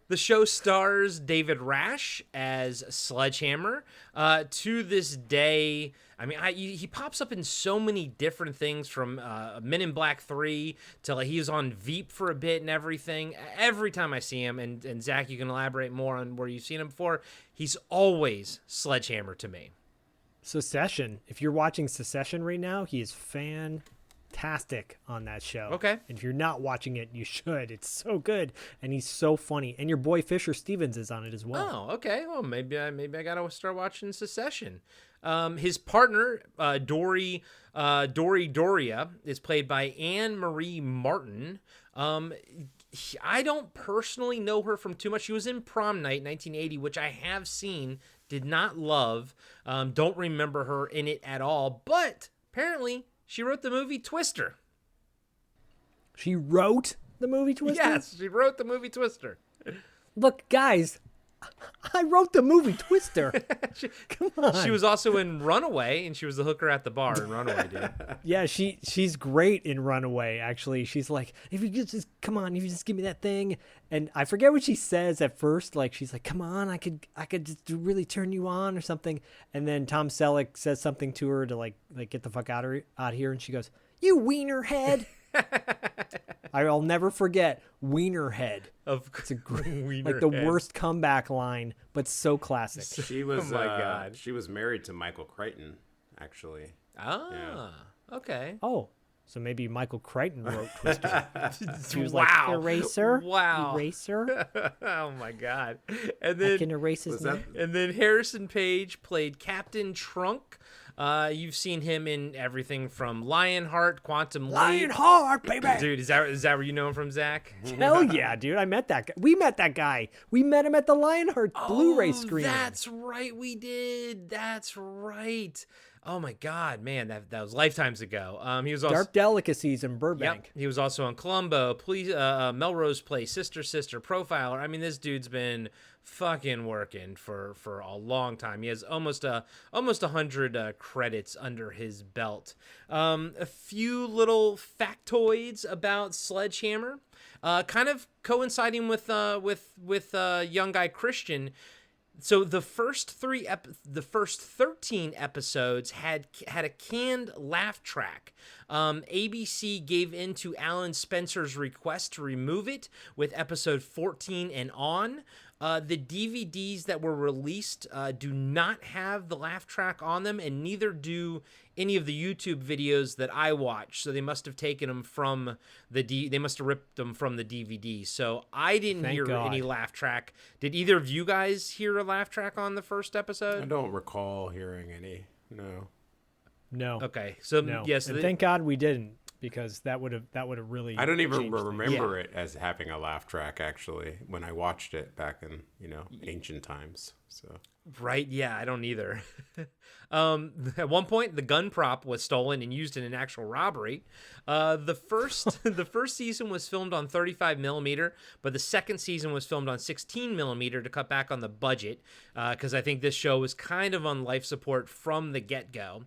The show stars David Rasche as Sledgehammer. To this day, I mean, he pops up in so many different things, from Men in Black 3 to he was on Veep for a bit and everything. Every time I see him, and Zach, you can elaborate more on where you've seen him before, he's always Sledgehammer to me. Secession. If you're watching Secession right now, he is fantastic on that show. Okay. And if you're not watching it, you should. It's so good, and he's so funny. And your boy Fisher Stevens is on it as well. Oh, okay. Well, maybe I gotta start watching Succession. His partner, Dory Doria, is played by Anne Marie Martin. I don't personally know her from too much. She was in Prom Night 1980, which I have seen, did not love. Don't remember her in it at all. But apparently, she wrote the movie Twister. She wrote the movie Twister? Yes, she wrote the movie Twister. Look, guys, I wrote the movie Twister. Come on. She was also in Runaway, and she was the hooker at the bar in Runaway, dude. Yeah, she's great in Runaway, actually. She's like, if you just come on, if you just give me that thing. And I forget what she says at first. Like, she's like, come on, I could just really turn you on or something. And then Tom Selleck says something to her to like get the fuck out here. And she goes, you wiener head. I'll never forget wiener head. It's a great, like the worst comeback line, but so classic. She was, Oh my God. She was married to Michael Crichton, actually. Okay. Oh, so maybe Michael Crichton wrote Twister. She was Wow. like, eraser? Wow. Eraser? Oh my God. And I then can erase his name. And then Harrison Page played Captain Trunk. You've seen him in everything from Lionheart, Quantum Leap. Lionheart, baby! Dude, is that where you know him from, Zach? Hell yeah, dude. I met that guy. We met that guy. We met him at the Lionheart Blu-ray screening. That's right, we did. That's right. Oh my God, man, that was lifetimes ago. He was also Dark Delicacies in Burbank. Yep. He was also on Columbo, Melrose Place, Sister, Profiler. I mean, this dude's been fucking working for a long time. He has almost 100 credits under his belt. A few little factoids about Sledge Hammer, kind of coinciding with young guy Christian. So the first 13 episodes had a canned laugh track. ABC gave in to Alan Spencer's request to remove it with episode 14 and on. The DVDs that were released do not have the laugh track on them, and neither do any of the YouTube videos that I watch. So they must have taken them from they must have ripped them from the DVD. So I didn't hear any laugh track. Did either of you guys hear a laugh track on the first episode? I don't recall hearing any. No. Okay. So No. yes, And thank God we didn't, because that would have really. I don't even changed things. remember it as having a laugh track, actually, when I watched it back in ancient times. So right, yeah, I don't either. At one point, the gun prop was stolen and used in an actual robbery. The first season was filmed on 35 millimeter, but the second season was filmed on 16 millimeter to cut back on the budget, because I think this show was kind of on life support from the get-go.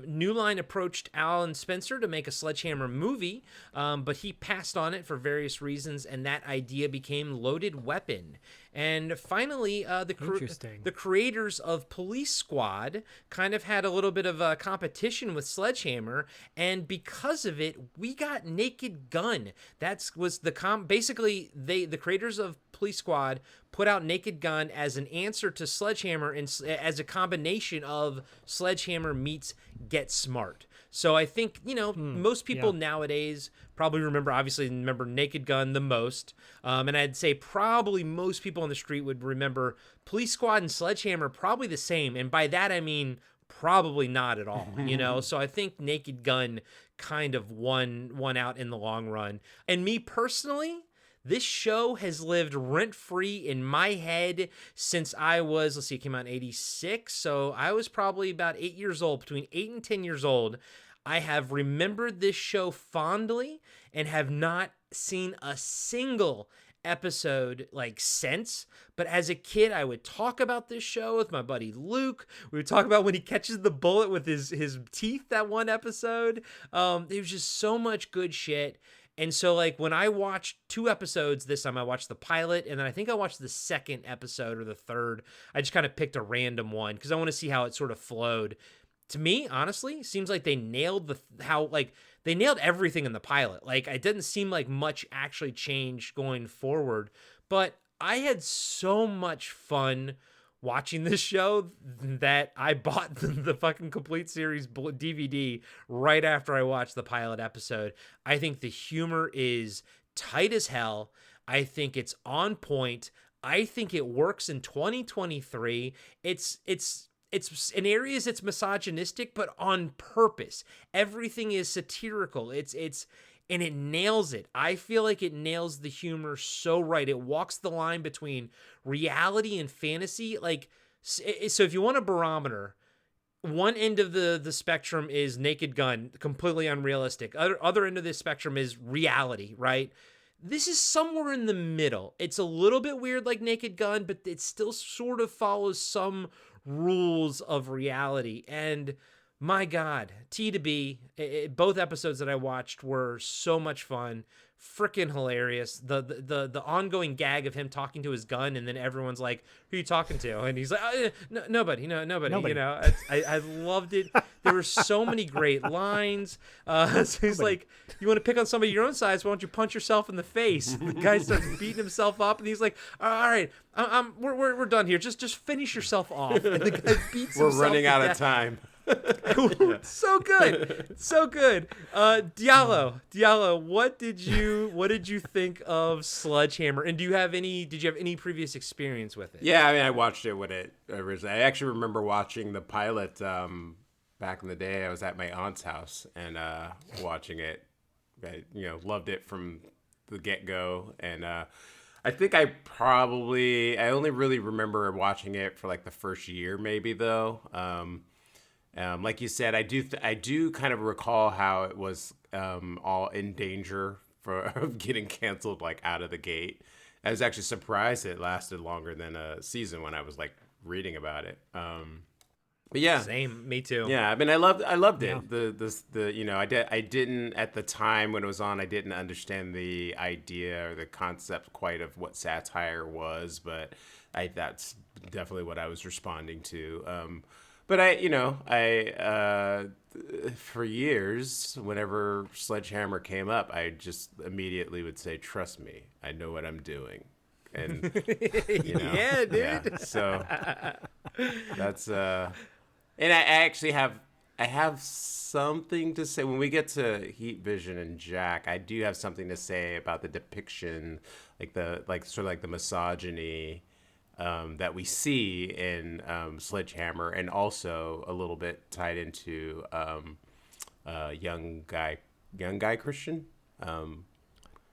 New Line approached Alan Spencer to make a Sledge Hammer movie, but he passed on it for various reasons, and that idea became Loaded Weapon. And finally, the creators of Police Squad kind of had a little bit of a competition with Sledge Hammer, and because of it, we got Naked Gun. Basically, the creators of Police Squad put out Naked Gun as an answer to Sledge Hammer, and as a combination of Sledge Hammer meets Get Smart. So I think, most people nowadays probably remember Naked Gun the most. And I'd say probably most people on the street would remember Police Squad and Sledge Hammer probably the same. And by that, I mean probably not at all, So I think Naked Gun kind of won out in the long run. And me personally, this show has lived rent-free in my head since I was, it came out in 86, so I was probably about 8 years old, between 8 and 10 years old. I have remembered this show fondly and have not seen a single episode since. But as a kid, I would talk about this show with my buddy Luke. We would talk about when he catches the bullet with his teeth, that one episode. There was just so much good shit. And so, when I watched 2 episodes this time, I watched the pilot, and then I think I watched the second episode or the third. I just kind of picked a random one because I want to see how it sort of flowed. To me, honestly, it seems like they nailed they nailed everything in the pilot. It didn't seem like much actually changed going forward. But I had so much fun watching this show that I bought the fucking complete series DVD right after I watched the pilot episode. I think the humor is tight as hell. I think it's on point. I think it works in 2023. It's in areas it's misogynistic, but on purpose. Everything is satirical. And it nails it. I feel like it nails the humor so right. It walks the line between reality and fantasy. Like, so if you want a barometer, one end of the spectrum is Naked Gun, completely unrealistic. Other end of the spectrum is reality, right? This is somewhere in the middle. It's a little bit weird like Naked Gun, but it still sort of follows some rules of reality. And my God, T to B, both episodes that I watched were so much fun, freaking hilarious. The ongoing gag of him talking to his gun, and then everyone's like, "Who are you talking to?" And he's like, "Nobody, nobody." You know, I loved it. There were so many great lines. So he's like, "You want to pick on somebody your own size? Why don't you punch yourself in the face?" And the guy starts beating himself up, and he's like, "All right, we're done here. Just finish yourself off." And the guy beats himself. We're running out to of death. time. So good, so good. Diallo, what did you think of Sledge Hammer? And did you have any previous experience with it? Yeah, I mean, I watched it when it originally. I actually remember watching the pilot back in the day. I was at my aunt's house and watching it. I, loved it from the get-go. And I think I only really remember watching it for like the first year, maybe though. Like you said, I do kind of recall how it was all in danger of getting canceled like out of the gate. I was actually surprised it lasted longer than a season when I was like reading about it. But yeah, same, me too. Yeah, I mean, I loved it. I didn't at the time when it was on, I didn't understand the idea or the concept quite of what satire was, but that's definitely what I was responding to. But for years, whenever Sledge Hammer came up, I just immediately would say, "Trust me, I know what I'm doing." And yeah, dude. Yeah, so that's and I actually have something to say when we get to Heat Vision and Jack. I do have something to say about the depiction, like the misogyny that we see in Sledgehammer, and also a little bit tied into young guy Christian.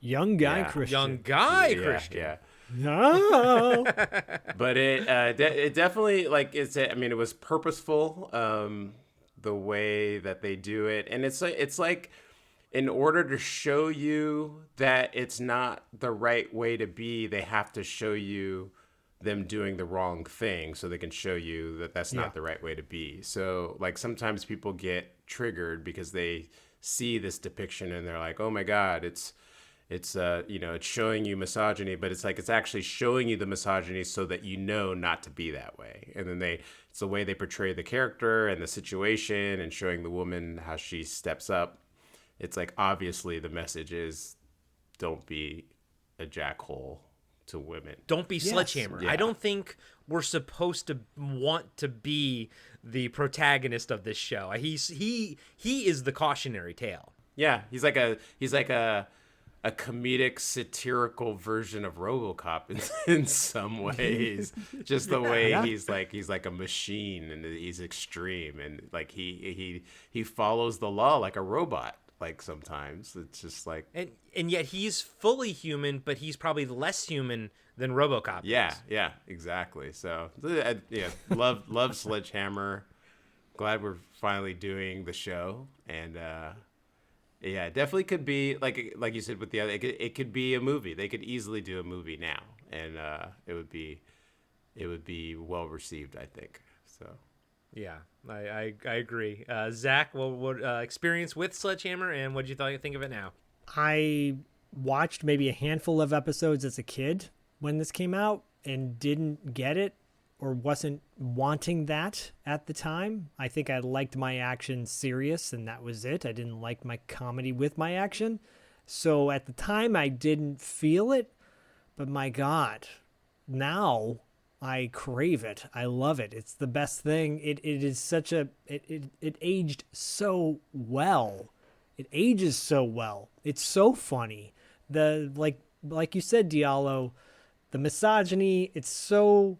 Young guy Christian. Young guy Christian. Yeah. No. But it definitely it was purposeful, the way that they do it, and it's like in order to show you that it's not the right way to be, they have to show you them doing the wrong thing so they can show you that that's not the right way to be. So like sometimes people get triggered because they see this depiction and they're like, "Oh my God, it's showing you misogyny," but it's like it's actually showing you the misogyny so that you know not to be that way. And then it's the way they portray the character and the situation and showing the woman how she steps up. It's like obviously the message is don't be a jackhole to women. Don't be Sledgehammer. Yeah. I don't think we're supposed to want to be the protagonist of this show. He is the cautionary tale. Yeah, he's like a comedic, satirical version of RoboCop in some ways. Just the way he's like a machine and he's extreme and like he follows the law like a robot. Like sometimes it's just like and yet he's fully human, but he's probably less human than RoboCop. Yeah, exactly. So love Sledgehammer. Glad we're finally doing the show, and it definitely could be like you said with the other. It could be a movie. They could easily do a movie now, and it would be well received, I think. So. Yeah, I agree. Zach, what experience with Sledgehammer, and what did you think of it now? I watched maybe a handful of episodes as a kid when this came out and didn't get it or wasn't wanting that at the time. I think I liked my action serious, and that was it. I didn't like my comedy with my action. So at the time, I didn't feel it. But my God, now I crave it. I love it. It's the best thing. It is such a it aged so well. It ages so well. It's so funny. The like you said, Diallo, the misogyny, it's so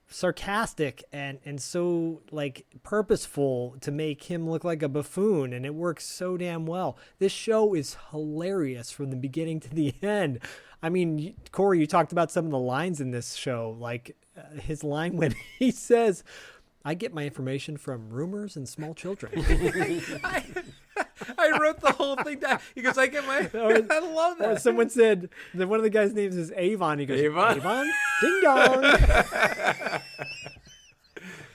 sarcastic and so like purposeful to make him look like a buffoon, and it works so damn well. This show is hilarious from the beginning to the end. I mean, Corey, you talked about some of the lines in this show, like his line when he says, "I get my information from rumors and small children." I wrote the whole thing down. He goes, I get my... I love that. Or someone said that one of the guys' names is Avon. He goes, Avon? Ding dong.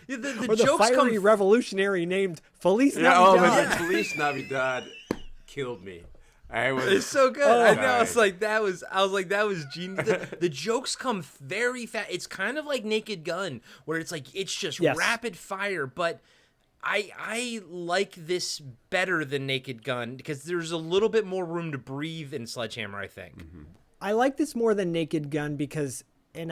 The or the jokes fiery come... revolutionary named Feliz Yeah, oh, Navidad. but Feliz Navidad killed me. It's so good. I know. I was like, that was genius. The jokes come very fast. It's kind of like Naked Gun, where it's like it's just rapid fire. But I like this better than Naked Gun because there's a little bit more room to breathe in Sledge Hammer, I think. Mm-hmm. I like this more than Naked Gun because and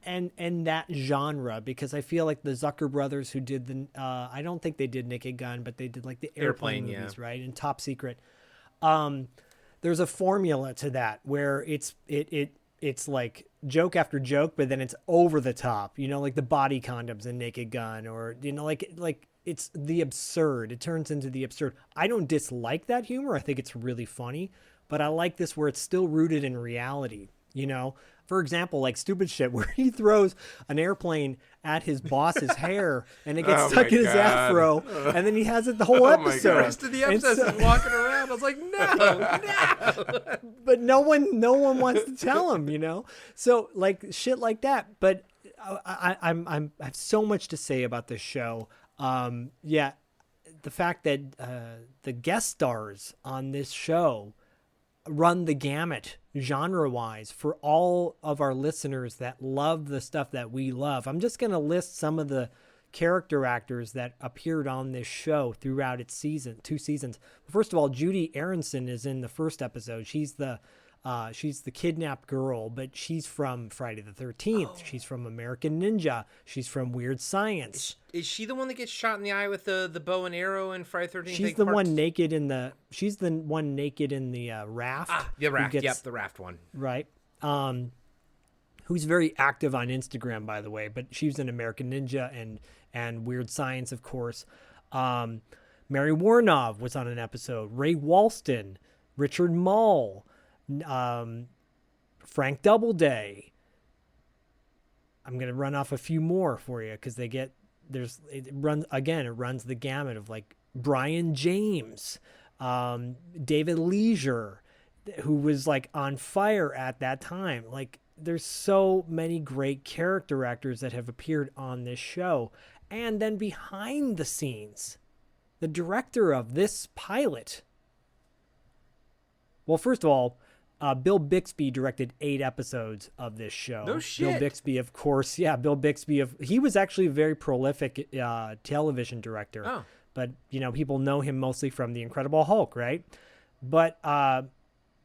that genre, because I feel like the Zucker brothers who did the I don't think they did Naked Gun, but they did like the airplane movies, right? And Top Secret. There's a formula to that where it's like joke after joke, but then it's over the top, you know, like the body condoms in Naked Gun, or, you know, like it's the absurd. It turns into the absurd. I don't dislike that humor. I think it's really funny, but I like this where it's still rooted in reality, you know? For example, like Stupid Shit, where he throws an airplane at his boss's hair and it gets stuck in his afro, and then he has it the whole episode. The rest of the episode is walking around. I was like, no. But no one wants to tell him, you know? So like shit like that. But I have so much to say about this show. The fact that the guest stars on this show run the gamut genre-wise for all of our listeners that love the stuff that we love. I'm just going to list some of the character actors that appeared on this show throughout its two seasons. First of all, Judy Aronson is in the first episode. She's the kidnapped girl, but she's from Friday the 13th. Oh. She's from American Ninja. She's from Weird Science. Is she the one that gets shot in the eye with the bow and arrow in Friday the 13th? She's the one naked in the raft. The raft. The raft one. Right. Who's very active on Instagram, by the way, but she was in American Ninja and Weird Science, of course. Mary Warnov was on an episode. Ray Walston, Richard Mall, Frank Doubleday. I'm going to run off a few more for you because it runs the gamut of like Brian James, David Leisure, who was like on fire at that time. Like there's so many great character actors that have appeared on this show. And then behind the scenes, the director of this pilot. Well, first of all, Bill Bixby directed 8 episodes of this show. No shit. Bill Bixby, of course. Yeah, Bill Bixby. He was actually a very prolific television director. Oh. But, you know, people know him mostly from The Incredible Hulk, right? But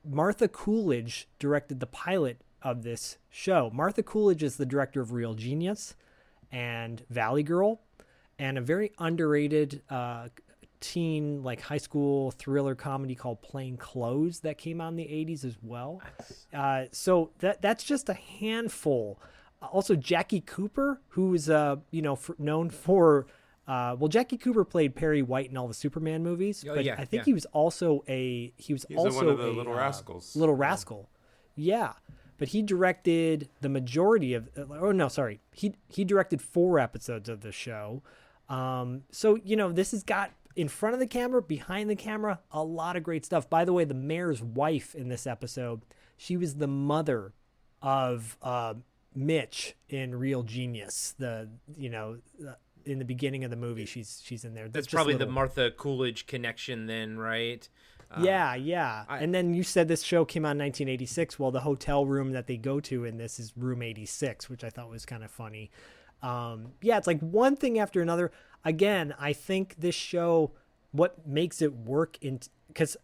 Martha Coolidge directed the pilot of this show. Martha Coolidge is the director of Real Genius and Valley Girl, and a very underrated teen, like high school thriller comedy called Plain Clothes that came out in the 80s as well. So that's just a handful. Also Jackie Cooper, who is known for Jackie Cooper played Perry White in all the Superman movies, I think he was also one of the Little Rascals. Little Rascal. Yeah. But he directed the majority of he directed 4 episodes of the show. So, you know, this has got in front of the camera, behind the camera, a lot of great stuff. By the way, the mayor's wife in this episode, she was the mother of Mitch in Real Genius. In the beginning of the movie, she's in there. That's probably the Martha Coolidge connection then, right? Yeah. And then you said this show came out in 1986. Well, the hotel room that they go to in this is room 86, which I thought was kind of funny. It's like one thing after another. Again, I think this show, what makes it work because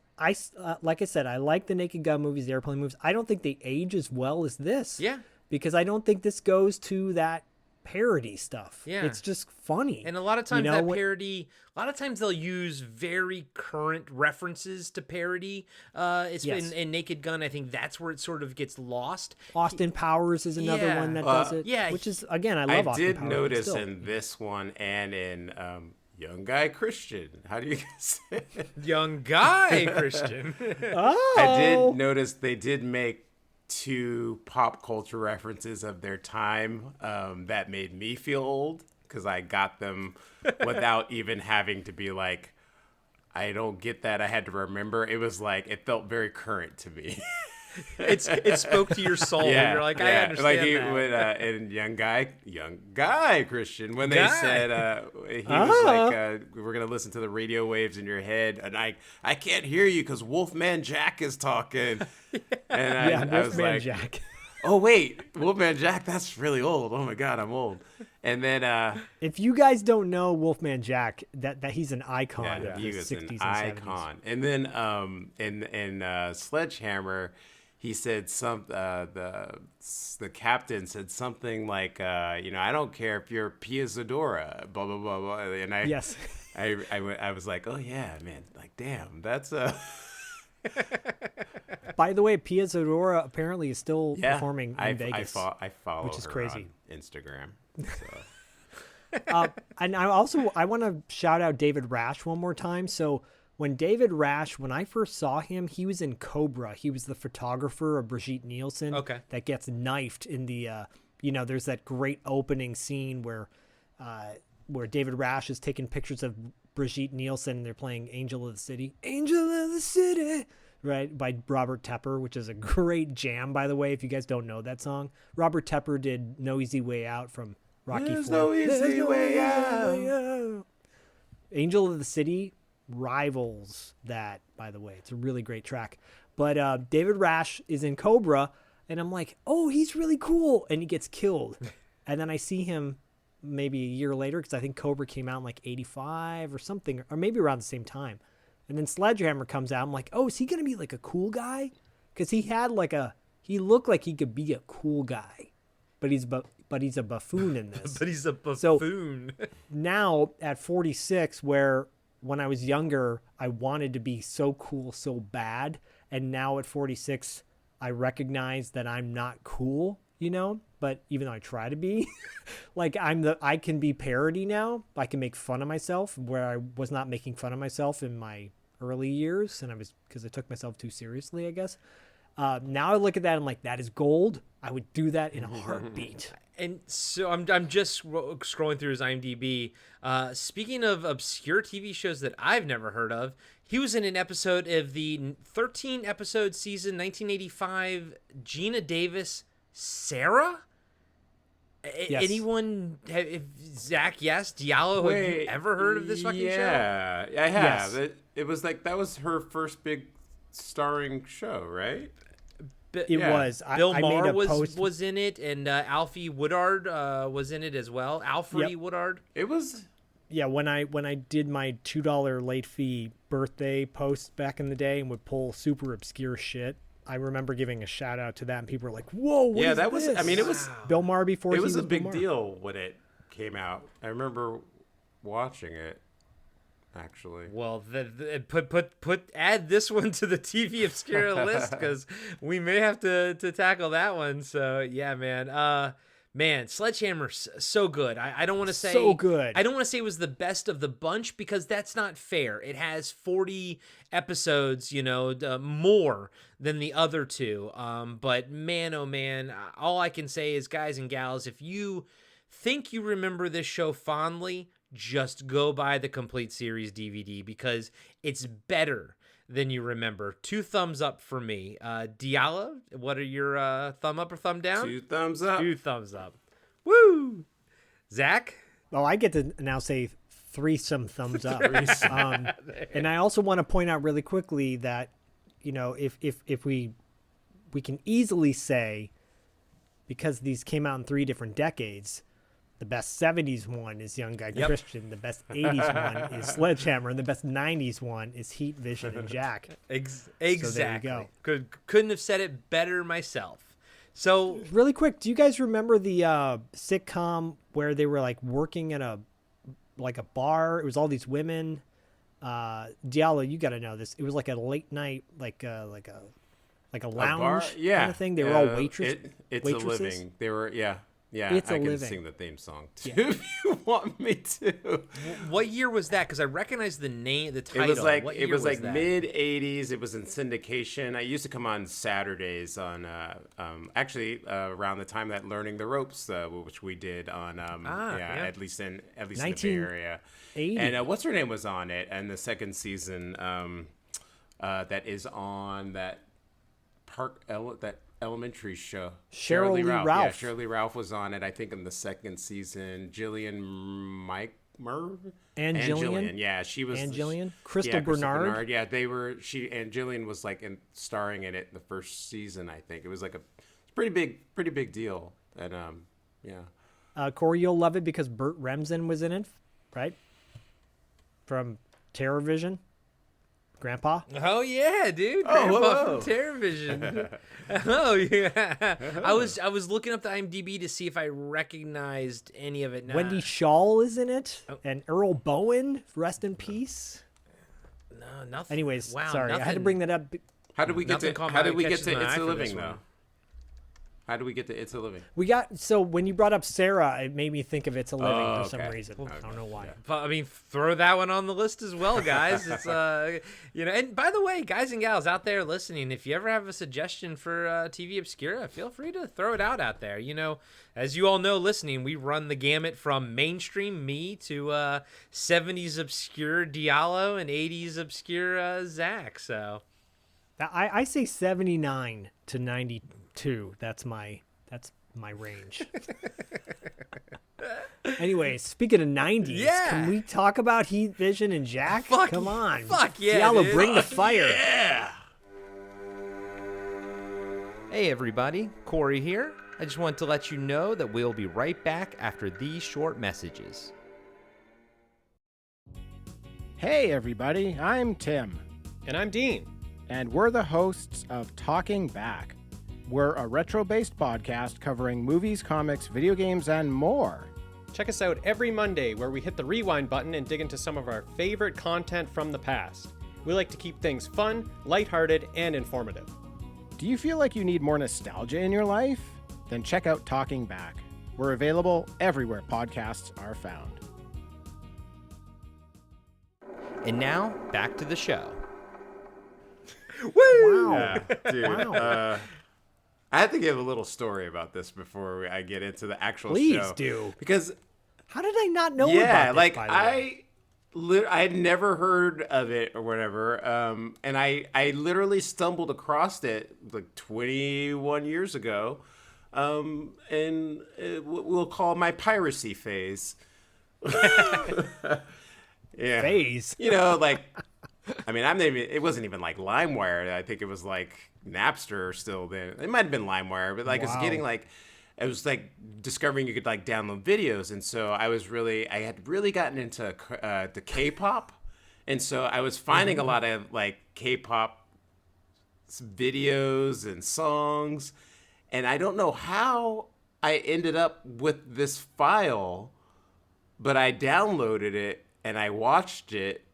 like I said, I like the Naked Gun movies, the airplane movies. I don't think they age as well as this. Yeah. because I don't think this goes to that parody stuff. Yeah. It's just funny. And a lot of times You know, that when- parody, a lot of times they'll use very current references to parody. It's Yes. in Naked Gun, I think that's where it sort of gets lost. Austin Powers is another Yeah. one that does it. yeah, Which is, again, I love I Austin did Powers. but notice still. in this one and in Young Guy Christian. How do you guys say it? Young guy Christian. Oh! I did notice they did make 2 pop culture references of their time that made me feel old because I got them without even having to be like, I don't get that. I had to remember. It was like, it felt very current to me. it spoke to your soul. You're like, I understand like he that. would in young guy Christian when they Guy. said he was like we're gonna listen to the radio waves in your head and I can't hear you because Wolfman Jack is talking and I was Wolfman like Jack. oh wait, Wolfman Jack, that's really old. Oh my god, I'm old. And then If you guys don't know Wolfman Jack, that he's an icon yeah, of he the was 60s an and 70s. icon. And then in Sledge Hammer, he said the captain said something like I don't care if you're Pia Zadora, blah blah blah blah. And Yes. I was like, oh yeah, man, like damn, that's By the way, Pia Zadora apparently is still yeah. performing in Vegas. I follow which is her crazy. on Instagram. So. And I want to shout out David Rasche one more time. So when I first saw him, he was in Cobra. He was the photographer of Brigitte Nielsen. Okay. That gets knifed in the, there's that great opening scene where David Rasche is taking pictures of Brigitte Nielsen and they're playing Angel of the City. Angel of the City. Right, by Robert Tepper, which is a great jam, by the way, if you guys don't know that song. Robert Tepper did No Easy Way Out from Rocky IV. There's no easy way out. Angel of the City rivals that, by the way. It's a really great track. But David Rasche is in Cobra, and I'm like, oh, he's really cool. And he gets killed. And then I see him maybe a year later, because I think Cobra came out in like 85 or something, or maybe around the same time. And then Sledge Hammer comes out. I'm like, oh, is he going to be like a cool guy? Because he looked like he could be a cool guy. But he's a buffoon in this. But he's a buffoon. Now at 46, where when I was younger, I wanted to be so cool, so bad. And now at 46, I recognize that I'm not cool, but even though I try to be, like I can be parody now. I can make fun of myself where I was not making fun of myself in my early years. And because I took myself too seriously, I guess. Now I look at that, I'm like, that is gold. I would do that in a heartbeat. And so I'm just scrolling through his IMDb. Speaking of obscure TV shows that I've never heard of, he was in an episode of the 13-episode season 1985 Gina Davis Sarah. Yes. Anyone? Zach? Yes. Diallo. Have you ever heard of this fucking show? Yeah, I have. Yes. It was like that was her first big starring show, right? It was. Bill I Maher made a post. was in it, and Alfie Woodard was in it as well. Alfred Woodard. It was. Yeah, when I did my $2 late fee birthday post back in the day and would pull super obscure shit, I remember giving a shout out to that, and people were like, "Whoa, what is that was. this?" I mean, it was. Bill Maher before It was a Bill big Maher. deal when it came out. I remember watching it. Actually, Well, add this one to the TV Obscura list because we may have to tackle that one. So yeah, man, Sledgehammer's so good. I don't want to say So good. I don't want to say it was the best of the bunch because that's not fair. It has 40 episodes, more than the other two. But man, oh man, all I can say is, guys and gals, if you think you remember this show fondly, just go buy the complete series DVD because it's better than you remember. 2 thumbs up for me. Diallo, what are your thumb up or thumb down? 2 thumbs up. 2 thumbs up. Woo! Zach? Oh, I get to now say threesome thumbs up. And I also want to point out really quickly that, if we can easily say, because these came out in 3 different decades, the best 70s one is Young Guy Christian, the best 80s one is Sledgehammer, and the best 90s one is Heat, Vision, and Jack. Exactly. So there you go. Couldn't have said it better myself. So Really quick, do you guys remember the sitcom where they were like working in a bar? It was all these women. Diallo, you got to know this. It was like a late night, like a lounge kind of thing. They were all waitresses. It's a living. They were, yeah. It's I a can living. sing the theme song too if you want me to. what year was that? Because I recognize the name, the title. It was like What year was that? mid '80s. It was in syndication. I used to come on Saturdays on around the time that Learning the Ropes, which we did on at least in the Bay Area. And what's her name was on it, and the second season that is on that elementary show. Shirley Ralph. Yeah, Shirley Ralph was on it, I think, in the second season. Jillian. Yeah, she was. Crystal Bernard. Yeah, they were. And Jillian was like starring in it the first season, I think. It was like a pretty big deal. And Corey, you'll love it because Burt Remsen was in it, right? From TerrorVision. Grandpa? Oh yeah, dude. Grandpa from TerrorVision. Oh yeah. I was looking up the IMDb to see if I recognized any of it. Nah. Wendy Shaw is in it, and Earl Bowen, rest in peace. No, nothing. Anyways, wow, sorry, nothing. I had to bring that up. How did we get to It's a Living one. though? How do we get to It's a Living? So when you brought up Sarah, it made me think of It's a Living for some reason. Okay. I don't know why. Yeah. I mean, throw that one on the list as well, guys. It's and by the way, guys and gals out there listening, if you ever have a suggestion for TV Obscura, feel free to throw it out there. You know, as you all know, listening, we run the gamut from mainstream me to 70s obscure Diallo and 80s obscure Zach. So I say 79 to 92. That's my range. Anyway, speaking of 90s, can we talk about Heat Vision and Jack? Come on. Fuck yeah, Diallo, dude. bring the fire. Yeah. Hey everybody, Corey here. I just wanted to let you know that we'll be right back after these short messages. Hey everybody, I'm Tim. And I'm Dean. And we're the hosts of Talking Back. We're a retro-based podcast covering movies, comics, video games, and more. Check us out every Monday where we hit the rewind button and dig into some of our favorite content from the past. We like to keep things fun, lighthearted, and informative. Do you feel like you need more nostalgia in your life? Then check out Talking Back. We're available everywhere podcasts are found. And now, back to the show. Wow. Yeah, dude. Wow. I have to give a little story about this before I get into the actual show. Please do. Because How did I not know about this, like by the way? I had never heard of it or whatever, and I literally stumbled across it like 21 years ago, and we'll call my piracy phase. Yeah, Phase. You know, like, I mean, it wasn't even like LimeWire. I think it was like Napster still then. It might have been LimeWire, but like it's getting like. It was like discovering you could like download videos, and so I had really gotten into the K-pop, and so I was finding a lot of like K-pop videos and songs, and I don't know how I ended up with this file, but I downloaded it and I watched it.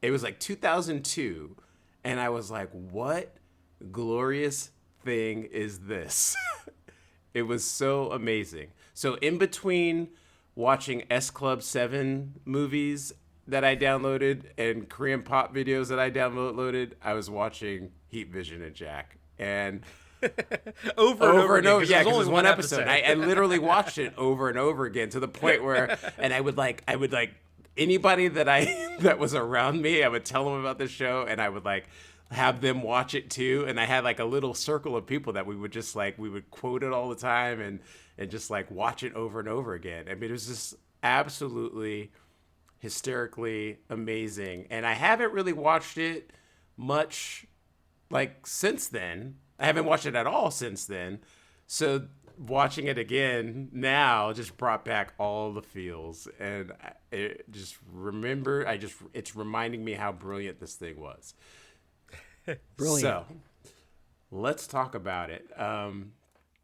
It was like 2002, and I was like, "What glorious thing is this?" It was so amazing. So in between watching S Club 7 movies that I downloaded and Korean pop videos that I downloaded, I was watching Heat Vision and Jack. And over and over. Yeah, because it was one episode. I literally watched it over and over again to the point where, and I would like anybody that was around me, I would tell them about the show, and I would like have them watch it too. And I had like a little circle of people that we would just like, we would quote it all the time and just like watch it over and over again. I mean, it was just absolutely hysterically amazing. And I haven't really watched it much like since then. I haven't watched it at all since then. So watching it again now just brought back all the feels. And it's reminding me how brilliant this thing was. Brilliant. So let's talk about it.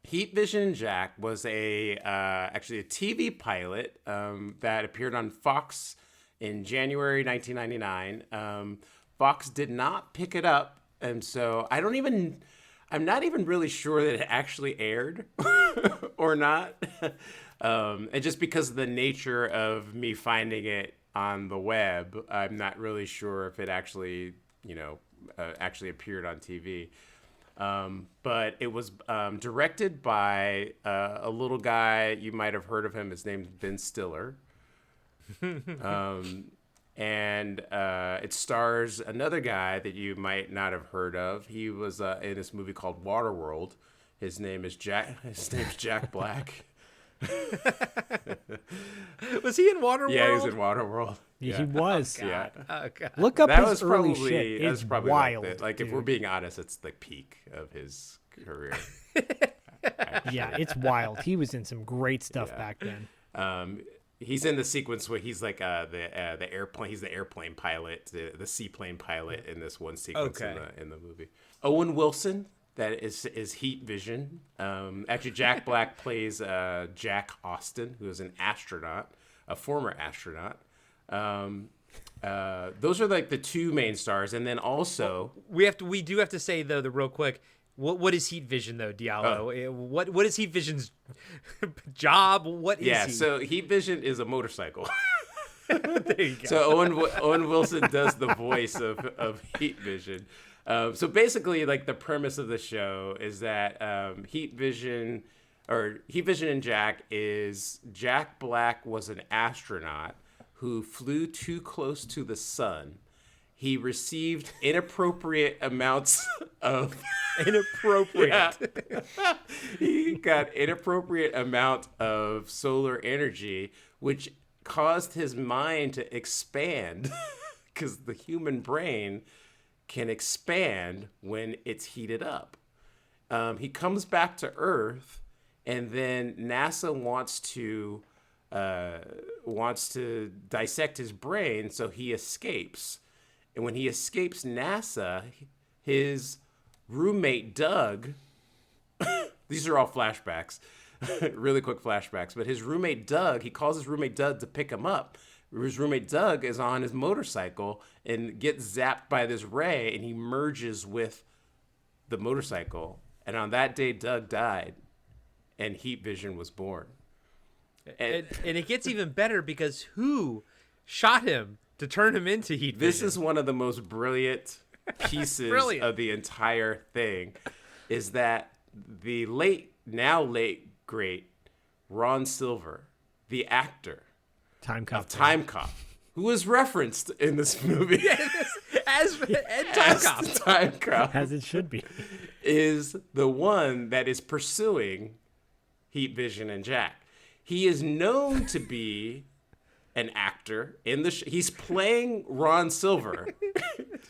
Heat Vision and Jack was actually a TV pilot that appeared on Fox in January 1999. Fox did not pick it up, and so I'm not even really sure that it actually aired or not. And just because of the nature of me finding it on the web, I'm not really sure if it actually, actually appeared on TV. But it was directed by a little guy. You might have heard of him. His name's Ben Stiller. And it stars another guy that you might not have heard of. He was in this movie called Waterworld. His name's Jack Black. Was he in Waterworld? Yeah, he was in Waterworld. Yeah. He was. Oh, Yeah. Oh, God. Look up That his was early probably shit. that's It's probably wild. like if we're dude. being honest, it's the peak of his career. Yeah, it's wild. He was in some great stuff back then. He's in the sequence where he's like the airplane. He's the airplane pilot, the seaplane pilot in this one sequence in the movie. Owen Wilson, that is Heat Vision. Actually, Jack Black plays Jack Austin, who is an astronaut, a former astronaut. Those are like the two main stars, and then also we do have to say though, the real quick. What is Heat Vision though, Diallo? What is Heat Vision's job? What is he? Yeah, so Heat Vision is a motorcycle. There you go. So Owen Wilson does the voice of Heat Vision. So basically, like the premise of the show is that Heat Vision and Jack is Jack Black was an astronaut who flew too close to the sun. He received inappropriate amounts of Inappropriate. Yeah. He got inappropriate amount of solar energy, which caused his mind to expand because the human brain can expand when it's heated up. He comes back to Earth, and then NASA wants to dissect his brain, so he escapes. And when he escapes NASA, his roommate Doug, these are all flashbacks, really quick flashbacks, but his roommate Doug, he calls his roommate Doug to pick him up. His roommate Doug is on his motorcycle and gets zapped by this ray, and he merges with the motorcycle. And on that day, Doug died, and Heat Vision was born. And it gets even better because who shot him to turn him into Heat Vision? This is one of the most brilliant pieces of the entire thing, is that the now late great Ron Silver, the actor Time Cop. of Time Cop, who is referenced in this movie as Time Cop, As it should be. is the one that is pursuing Heat Vision and Jack. He is known to be an actor in the he's playing Ron Silver.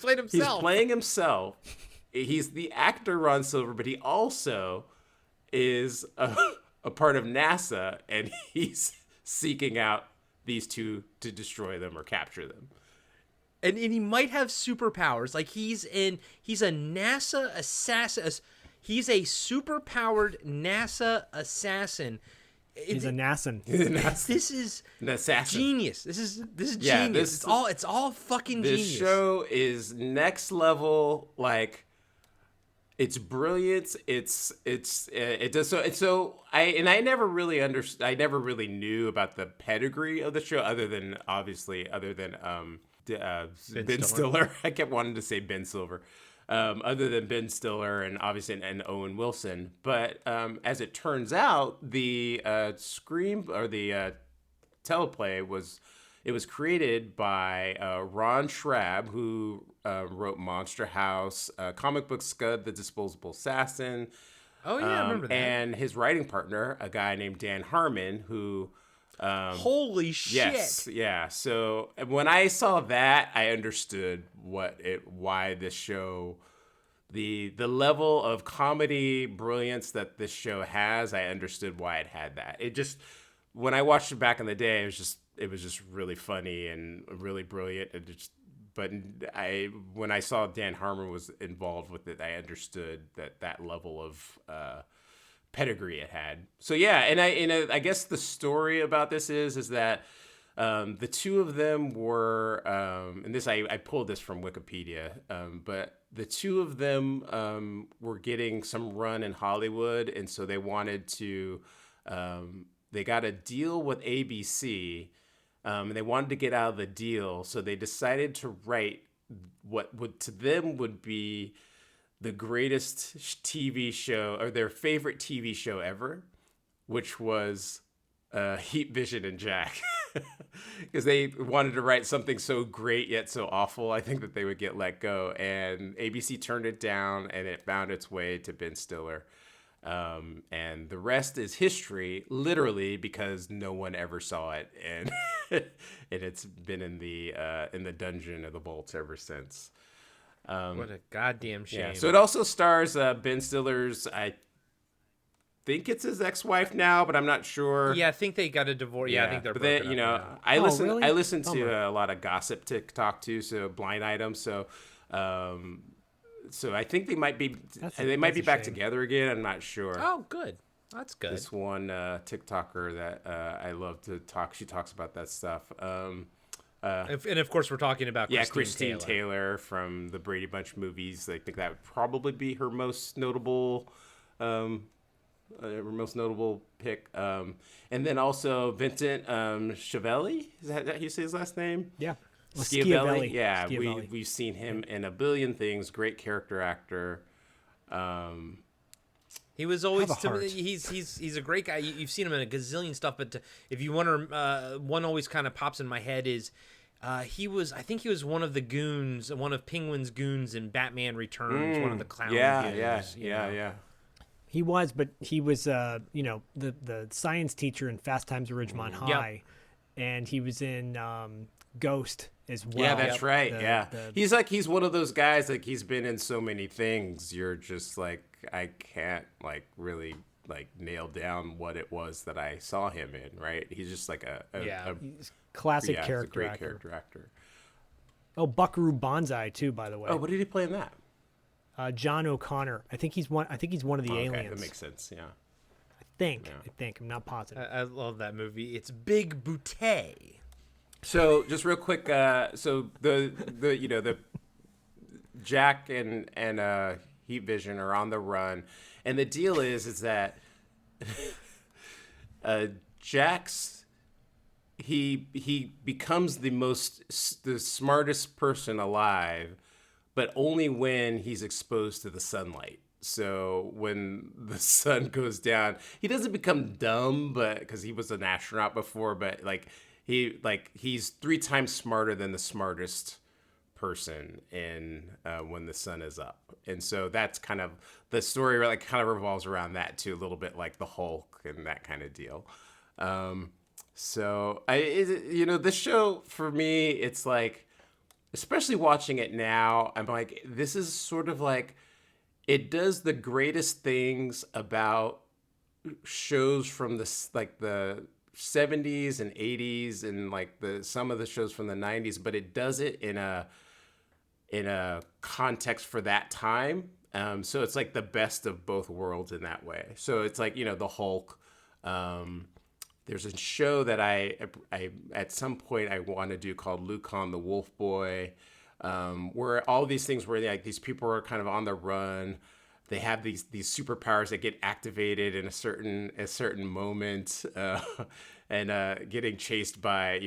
Played He's himself. playing himself. He's the actor Ron Silver, but he also is a part of NASA, and he's seeking out these two to destroy them or capture them. And he might have superpowers. Like he's a NASA assassin. He's a superpowered NASA assassin. He's a Nassan. This is An assassin. genius. This is Yeah, genius. It's all fucking This genius. show is next level. Like, it's brilliant. It does so. I never really understood. I never really knew about the pedigree of the show, other than Ben Stiller. I kept wanting to say Ben Silver. Other than Ben Stiller and obviously and Owen Wilson, but as it turns out, the teleplay was created by Ron Schrabb, who wrote Monster House, comic book Scud the Disposable Assassin. Oh yeah, I remember that. And his writing partner, a guy named Dan Harmon, who. Holy shit! Yes, yeah. So when I saw that, I understood why this show, the level of comedy brilliance that this show has. I understood why it had that. It just, when I watched it back in the day, it was just really funny and really brilliant. When I saw Dan Harmon was involved with it, I understood that level of pedigree it had. So yeah, and I guess the story about this is that the two of them were, and this I pulled this from Wikipedia, but the two of them were getting some run in Hollywood, and so they wanted to, they got a deal with ABC, and they wanted to get out of the deal, so they decided to write what would to them would be the greatest TV show, or their favorite TV show ever, which was Heat Vision and Jack. Because they wanted to write something so great yet so awful, I think that they would get let go. And ABC turned it down, and it found its way to Ben Stiller. And the rest is history, literally, because no one ever saw it, and and it's been in the dungeon of the vaults ever since. What a goddamn shame. Yeah. So it also stars Ben Stiller's, I think it's his ex-wife now, but I'm not sure. Yeah, I think they got a divorce. Yeah, I think they're but broken then, you up know, now. I listen. really? I listen to a lot of gossip TikTok too, so blind items. So, so I think they might be be back together again. I'm not sure. Oh, good. That's good. This one TikToker that I love to talk. She talks about that stuff. And of course, we're talking about Christine Taylor from the Brady Bunch movies. I think that would probably be her most notable. Her most notable pick, and then also Vincent Schiavelli. Is that how you say his last name? Yeah. Schiavelli. Yeah, Schiavelli. we've seen him in a billion things. Great character actor. He was always Have a heart. he's a great guy. You've seen him in a gazillion stuff, but if you want to, one always kind of pops in my head is I think he was one of the goons, one of Penguin's goons in Batman Returns, one of the clown goons. Yeah. He was, but he was, the science teacher in Fast Times at Ridgemont High, and he was in Ghost as well. Yeah, that's right. He's one of those guys, like, he's been in so many things. You're just like, I can't really nail down what it was that I saw him in. Right? He's just like he's classic character. He's a great character actor. Oh, Buckaroo Banzai too, by the way. Oh, what did he play in that? John O'Connor. I think he's one of the aliens. Okay, that makes sense. Yeah. I think. I'm not positive. I love that movie. It's Big Boutte. So just real quick, so the Jack and Heat Vision are on the run, and the deal is that Jack's he becomes the smartest person alive, but only when he's exposed to the sunlight. So when the sun goes down, he doesn't become dumb, but because he was an astronaut before, but he's 3 times smarter than the smartest person in when the sun is up. And so that's kind of the story, kind of revolves around that too, a little bit like the Hulk and that kind of deal. So this show for me, it's like, especially watching it now, I'm like, this is sort of like, it does the greatest things about shows from the 70s and 80s and some of the shows from the 90s, but it does it in a context for that time. So it's like the best of both worlds in that way. So it's like, the Hulk. There's a show that I at some point I want to do called Lucan the Wolf Boy, where all these things where these people are kind of on the run. They have these superpowers that get activated in a certain moment, and getting chased by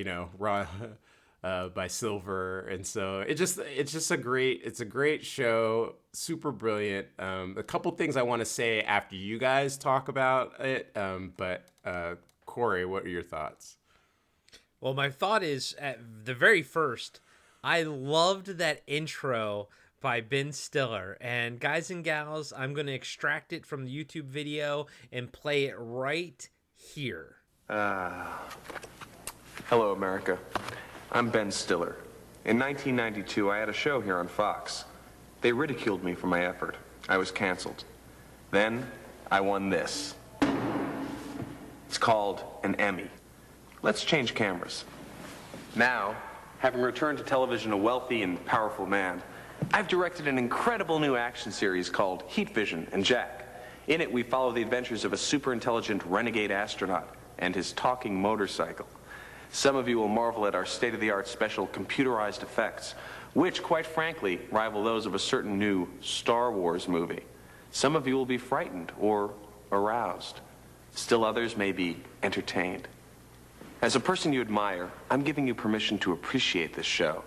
by Silver, and so it's a great show, super brilliant. A couple things I want to say after you guys talk about it, but Corey, what are your thoughts? Well, my thought is, at the very first, I loved that intro by Ben Stiller. And guys and gals, I'm going to extract it from the YouTube video and play it right here. Hello, America. I'm Ben Stiller. In 1992, I had a show here on Fox. They ridiculed me for my effort. I was canceled. Then, I won this. It's called an Emmy. Let's change cameras. Now, having returned to television a wealthy and powerful man, I've directed an incredible new action series called Heat Vision and Jack. In it, we follow the adventures of a super-intelligent renegade astronaut and his talking motorcycle. Some of you will marvel at our state-of-the-art special computerized effects, which, quite frankly, rival those of a certain new Star Wars movie. Some of you will be frightened or aroused. Still others may be entertained. As a person you admire, I'm giving you permission to appreciate this show.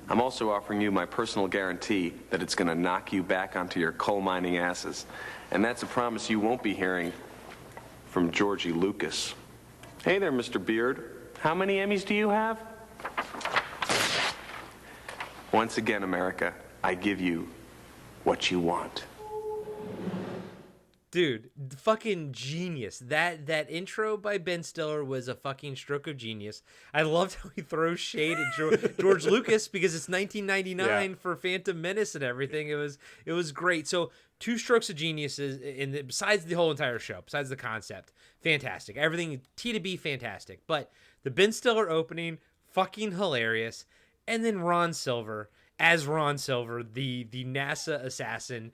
I'm also offering you my personal guarantee that it's going to knock you back onto your coal mining asses. And that's a promise you won't be hearing from Georgie Lucas. Hey there, Mr. Beard. How many Emmys do you have? Once again, America, I give you what you want. Dude, fucking genius. That intro by Ben Stiller was a fucking stroke of genius. I loved how he throws shade at George Lucas because it's 1999 for Phantom Menace and everything. It was great. So, two strokes of geniuses besides the whole entire show, besides the concept. Fantastic. Everything T to B fantastic. But the Ben Stiller opening, fucking hilarious. And then Ron Silver as Ron Silver, the NASA assassin.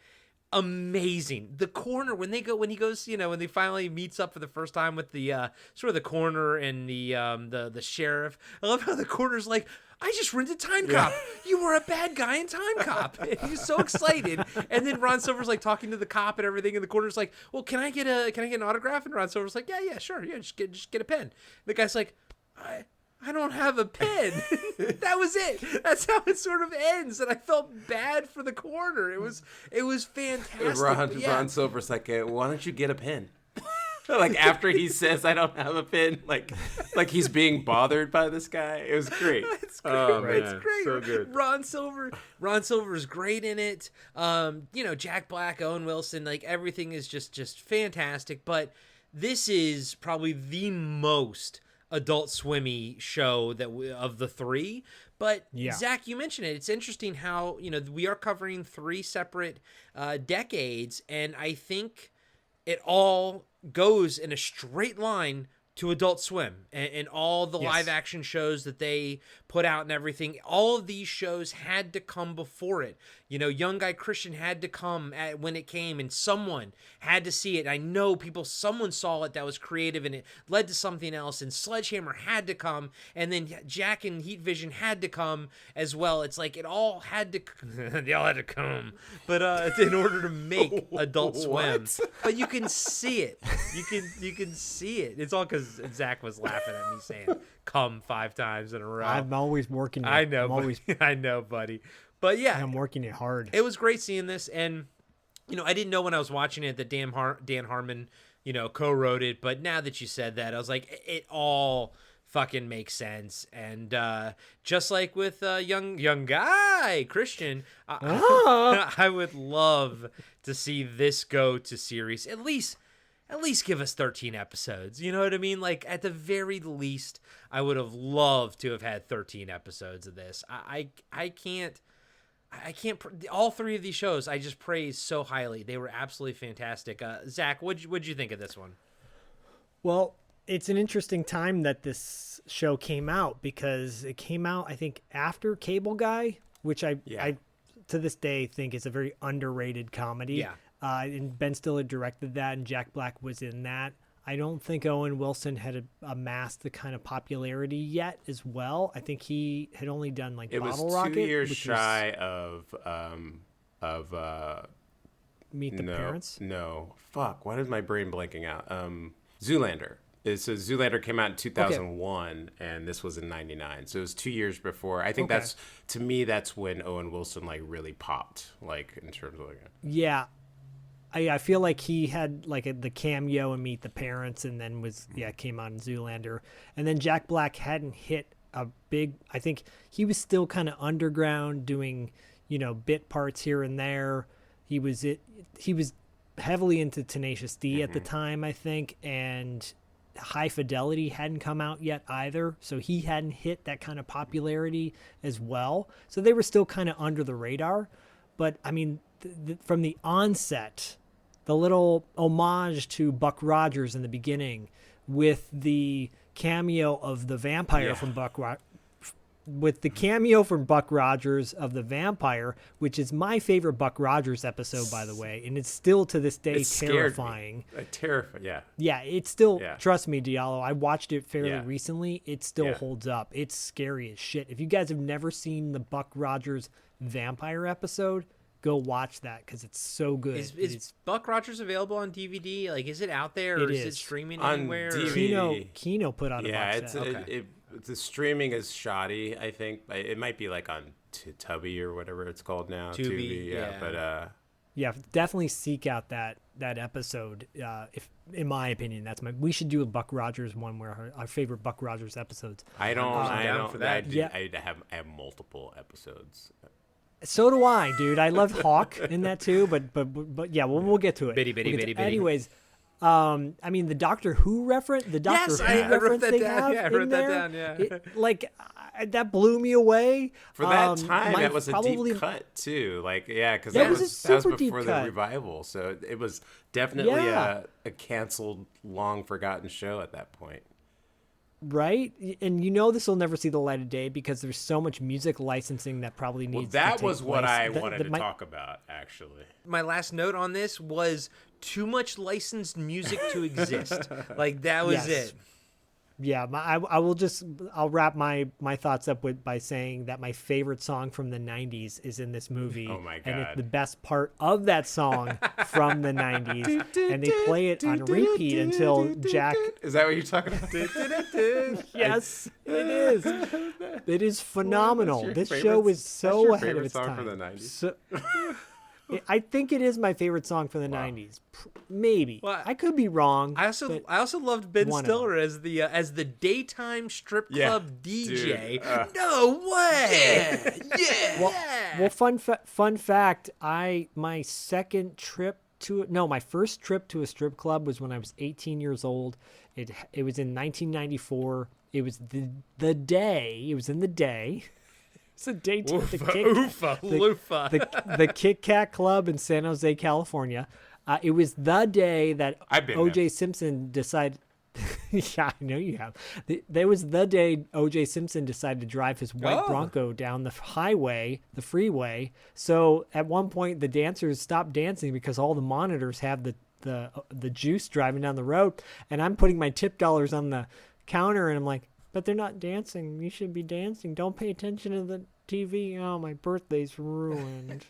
Amazing. The coroner when he goes, when they finally meets up for the first time with the sort of the coroner and the sheriff. I love how the coroner's like, I just rented Time Cop. You were a bad guy in Time Cop. And he's so excited. And then Ron Silver's like talking to the cop and everything, and the coroner's like, well, can I get an autograph? And Ron Silver's like, yeah, sure, yeah, just get a pen. And the guy's like, I don't have a pen. That was it. That's how it sort of ends. And I felt bad for the coroner. It was fantastic. Ron Silver's like, why don't you get a pen? Like after he says, I don't have a pen, like he's being bothered by this guy. It was great. It's great. Oh, man. It's great. So good. Ron Silver's great in it. Jack Black, Owen Wilson, like everything is just fantastic. But this is probably the most Adult Swimmy show of the three. But Zach, you mentioned it. It's interesting how we are covering three separate decades, and I think it all goes in a straight line to Adult Swim and all the live action shows that they put out and everything. All of these shows had to come before it. Young Guy Christian had to come when it came, and someone had to see it. I know someone saw it that was creative, and it led to something else. And Sledge Hammer had to come, and then Jack and Heat Vision had to come as well. It's like it all had to, they all had to come, but in order to make Adult Swim. But you can see it. You can see it. It's all because Zach was laughing at me saying "come" 5 times in a row. I'm always working it. I know, I know, buddy. But yeah, I'm working it hard. It was great seeing this, and I didn't know when I was watching it that Dan Harmon, co-wrote it. But now that you said that, I was like, it all fucking makes sense. And just like with young guy Christian, I would love to see this go to series. At least give us 13 episodes. You know what I mean? Like, at the very least, I would have loved to have had 13 episodes of this. I can't. All 3 of these shows, I just praise so highly. They were absolutely fantastic. Zach, what'd you think of this one? Well, it's an interesting time that this show came out because it came out, I think, after Cable Guy, which I to this day think is a very underrated comedy. Yeah. And Ben Stiller directed that, and Jack Black was in that. I don't think Owen Wilson had amassed the kind of popularity yet as well. I think he had only done like Bottle Rocket. It was 2 years shy of Meet the Parents? No. Fuck, why is my brain blanking out? Zoolander. So Zoolander came out in 2001, and this was in 99. So it was 2 years before. I think that's when Owen Wilson like really popped, like in terms of like. Yeah. I feel like he had like the cameo in Meet the Parents, and then came out in Zoolander, and then Jack Black hadn't hit a big. I think he was still kind of underground doing bit parts here and there. He was heavily into Tenacious D at the time, I think, and High Fidelity hadn't come out yet either, so he hadn't hit that kind of popularity as well. So they were still kind of under the radar, but I mean. From the onset, the little homage to Buck Rogers in the beginning with the cameo of the vampire from Buck with the cameo from Buck Rogers of the vampire, which is my favorite Buck Rogers episode, by the way, and it's still to this day terrifying. Terrifying, yeah. Yeah, it's still, trust me, Diallo, I watched it fairly recently. It still holds up. It's scary as shit. If you guys have never seen the Buck Rogers vampire episode, go watch that because it's so good. Is Buck Rogers available on DVD? Like, is it out there or is it streaming on anywhere? DVD. Kino put out a box set. The streaming is shoddy, I think. It might be like on Tubi or whatever it's called now. Tubi, But yeah, definitely seek out that episode. If in my opinion, we should do a Buck Rogers one where our favorite Buck Rogers episodes. I don't for that. I have multiple episodes. So do I, dude. I love Hawk in that too, but yeah, we'll get to it. Bitty. Anyways, I mean the Doctor Who reference, I wrote that down. Yeah, I wrote that down. Yeah, that blew me away. For that time, that was a deep cut too. Like, because that was before the revival, so it was definitely a canceled, long forgotten show at that point. Right, and this will never see the light of day because there's so much music licensing that probably needs. Well, that to was take what place. I wanted to talk about, actually. My last note on this was too much licensed music to exist. Like that was it. Yeah, I'll wrap my thoughts up by saying that my favorite song from the 90s is in this movie. Oh my God. And it's the best part of that song from the 90s. And they play it on repeat until Jack... Is that what you're talking about? Yes, it is. It is phenomenal. This show is so ahead of its time. From the 90s? So, I think it is my favorite song from the 90s. Maybe. Well, I could be wrong. I also loved Ben Stiller as the daytime strip club DJ. Dude, no way. Yeah. Well, fun fact, my first trip to a strip club was when I was 18 years old. It was in 1994. It was the day. It was in the day. It's a date to the Kit Kat Club in San Jose, California. It was the day that O.J. Simpson decided. Yeah, I know you have. There was the day O.J. Simpson decided to drive his white Bronco down the freeway. So at one point, the dancers stopped dancing because all the monitors have the juice driving down the road, and I'm putting my tip dollars on the counter, and I'm like, but they're not dancing. You should be dancing. Don't pay attention to the TV. Oh, my birthday's ruined.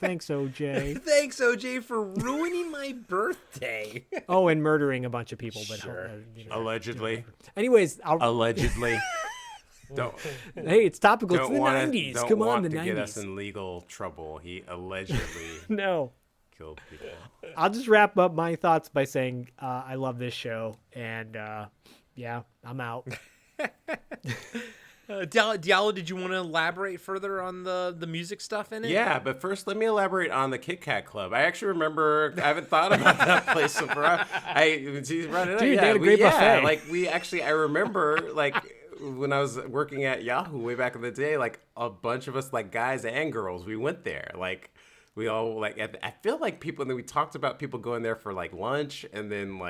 Thanks, OJ. Thanks, OJ, for ruining my birthday. Oh, and murdering a bunch of people. But sure. Allegedly. Anyways, allegedly. Hey, it's topical. It's the 90s. Come on, the 90s. Get us in legal trouble. He allegedly killed people. I'll just wrap up my thoughts by saying I love this show, and I'm out. Diallo, did you want to elaborate further on the music stuff in it? Yeah, but first let me elaborate on the Kit Kat Club. I actually remember, I haven't thought about that place so far. Dude, they had a great buffet. I remember, when I was working at Yahoo way back in the day, a bunch of us, guys and girls, we went there. We all, I feel like people, and then we talked about people going there for, lunch, and then,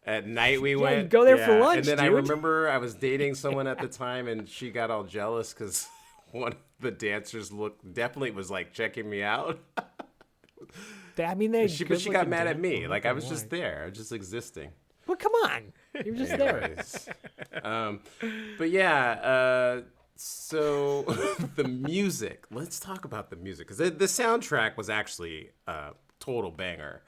at night we went. You'd go there for lunch, and then dude. I remember I was dating someone at the time, and she got all jealous because one of the dancers definitely was checking me out. I mean, but she got mad at me. I was just there, just existing. Well, come on, you were just there. But yeah, so the music. Let's talk about the music because the soundtrack was actually a total banger.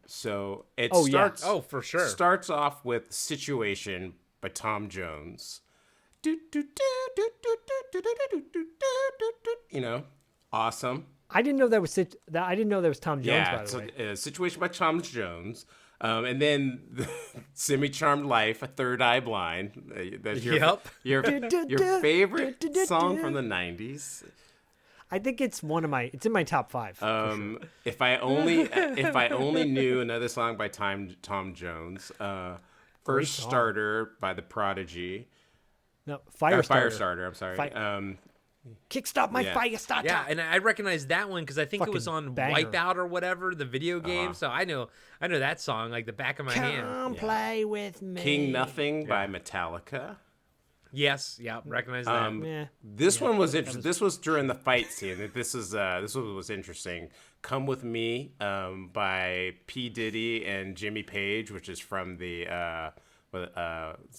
So it starts. Oh, for sure. Starts off with "Situation" by Tom Jones. Awesome. I didn't know that was I didn't know that was Tom Jones. By the way, "Situation" by Tom Jones. And then "Semi-Charmed Life," a Third Eye Blind. That's your favorite song from the 90s. I think it's it's in my top 5. Sure. If I only knew another song by Tom Jones, "First Starter" by The Prodigy. No, Firestarter. I'm sorry. Kickstart my fire starter. Yeah, and I recognize that one because I think it was on Wipeout or whatever, the video game. So I know that song like the back of my hand. Come play with me. "King Nothing" by Metallica. Yes, yeah, recognize that. This one was interesting. This was during the fight scene. This one was interesting. "Come with Me" by P. Diddy and Jimmy Page, which is from the is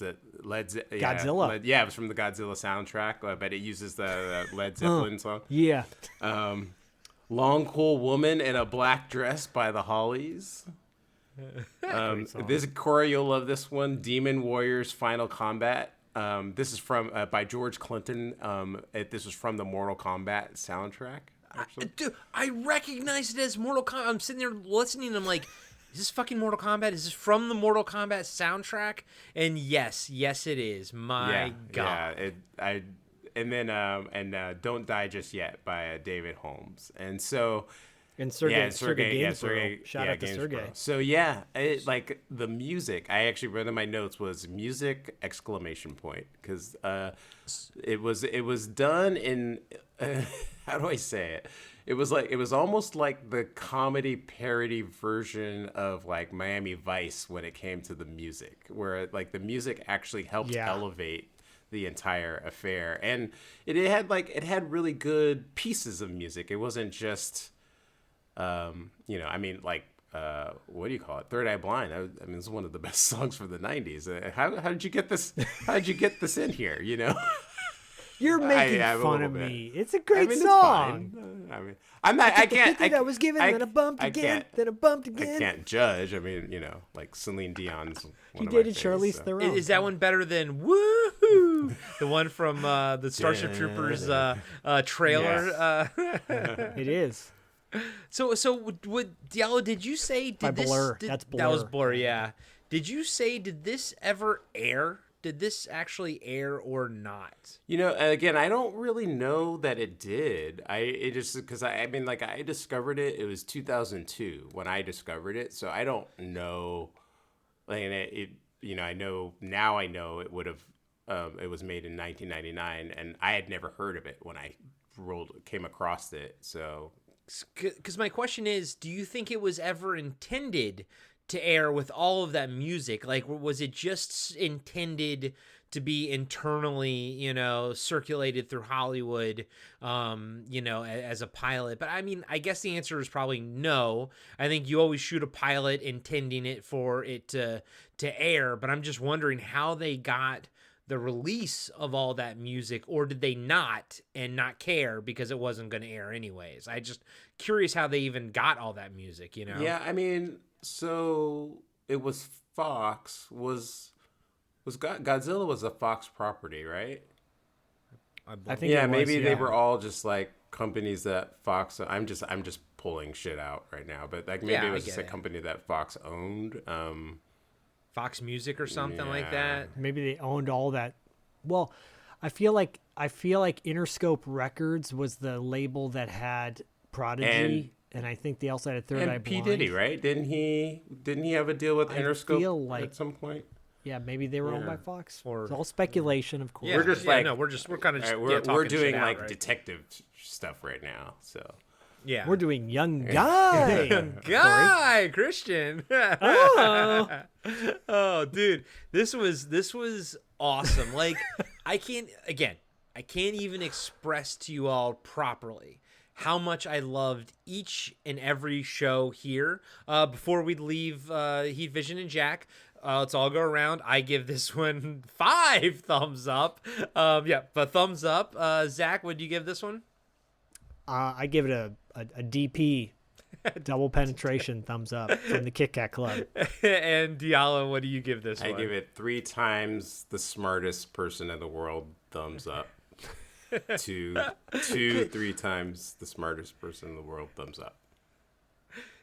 it Godzilla. It was from the Godzilla soundtrack, but it uses the Led Zeppelin song. Yeah. "Long Cool Woman in a Black Dress" by the Hollies. This Corey, you'll love this one. "Demon Warriors Final Combat." This is from by George Clinton. This was from the Mortal Kombat soundtrack. Actually, Dude, I recognize it as Mortal Kombat. I'm sitting there listening, and I'm like, is this fucking Mortal Kombat? Is this from the Mortal Kombat soundtrack? And yes, it is. My God. Yeah, "Don't Die Just Yet" by David Holmes. And so, And Sergey Gainsborough. Shout out to Sergey. Gainsborough. So like the music, I actually read in my notes was music ! Because it was done in how do I say it? It was almost like the comedy parody version of like Miami Vice when it came to the music, where like the music actually helped elevate the entire affair, and it had really good pieces of music. It wasn't just what do you call it? Third Eye Blind. I mean, it's one of the best songs from the '90s. How did you get this? How did you get this in here? You know, you're making fun of me. It's a great song. It's fine. I mean, I'm not. I can't. I was given, then I bumped again, then I bumped again. I can't judge. I mean, like Celine Dion's. He dated Charlize Theron. Is that one better than "Woohoo"? The one from the Starship Troopers trailer. It is. So what Diallo, did you say By Blur? That's Blur. That was Blur, yeah. Did you say, did this ever air? Did this actually air or not? Again, I don't really know that it did. I discovered it. It was 2002 when I discovered it, so I don't know. Like I know now. I know it would have. It was made in 1999, and I had never heard of it when I came across it. So. Because my question is, do you think it was ever intended to air with all of that music? Like, was it just intended to be internally, circulated through Hollywood, as a pilot? But I mean, I guess the answer is probably no. I think you always shoot a pilot intending it for it to air. But I'm just wondering how they got the release of all that music, or did they not care because it wasn't going to air anyways? I just curious how they even got all that music, Yeah, I mean, so it was Fox Godzilla was a Fox property, right? I think maybe they were all just like companies that Fox. I'm just pulling shit out right now, but like maybe it was just a company that Fox owned. Fox Music or something like that. Maybe they owned all that. Well, I feel like Interscope Records was the label that had Prodigy, and I think they also had Third Eye Blind. P. Diddy, right? Didn't he have a deal with Interscope at some point? Yeah, maybe they were owned by Fox. It's all speculation, of course. Yeah, we're kind of just we're doing like right? detective stuff right now, so. Yeah, we're doing young guy. Young guy, Christian. Oh, dude, this was awesome. Like, I can't even express to you all properly how much I loved each and every show here. Before we leave Heat Vision and Jack, let's all go around. I give this one 5 thumbs up. But thumbs up. Zach, what do you give this one? I give it a DP, double penetration thumbs up from the Kit Kat Club. And Diallo, what do you give this one? I give it 3 times the smartest person in the world thumbs up. 3 times the smartest person in the world thumbs up.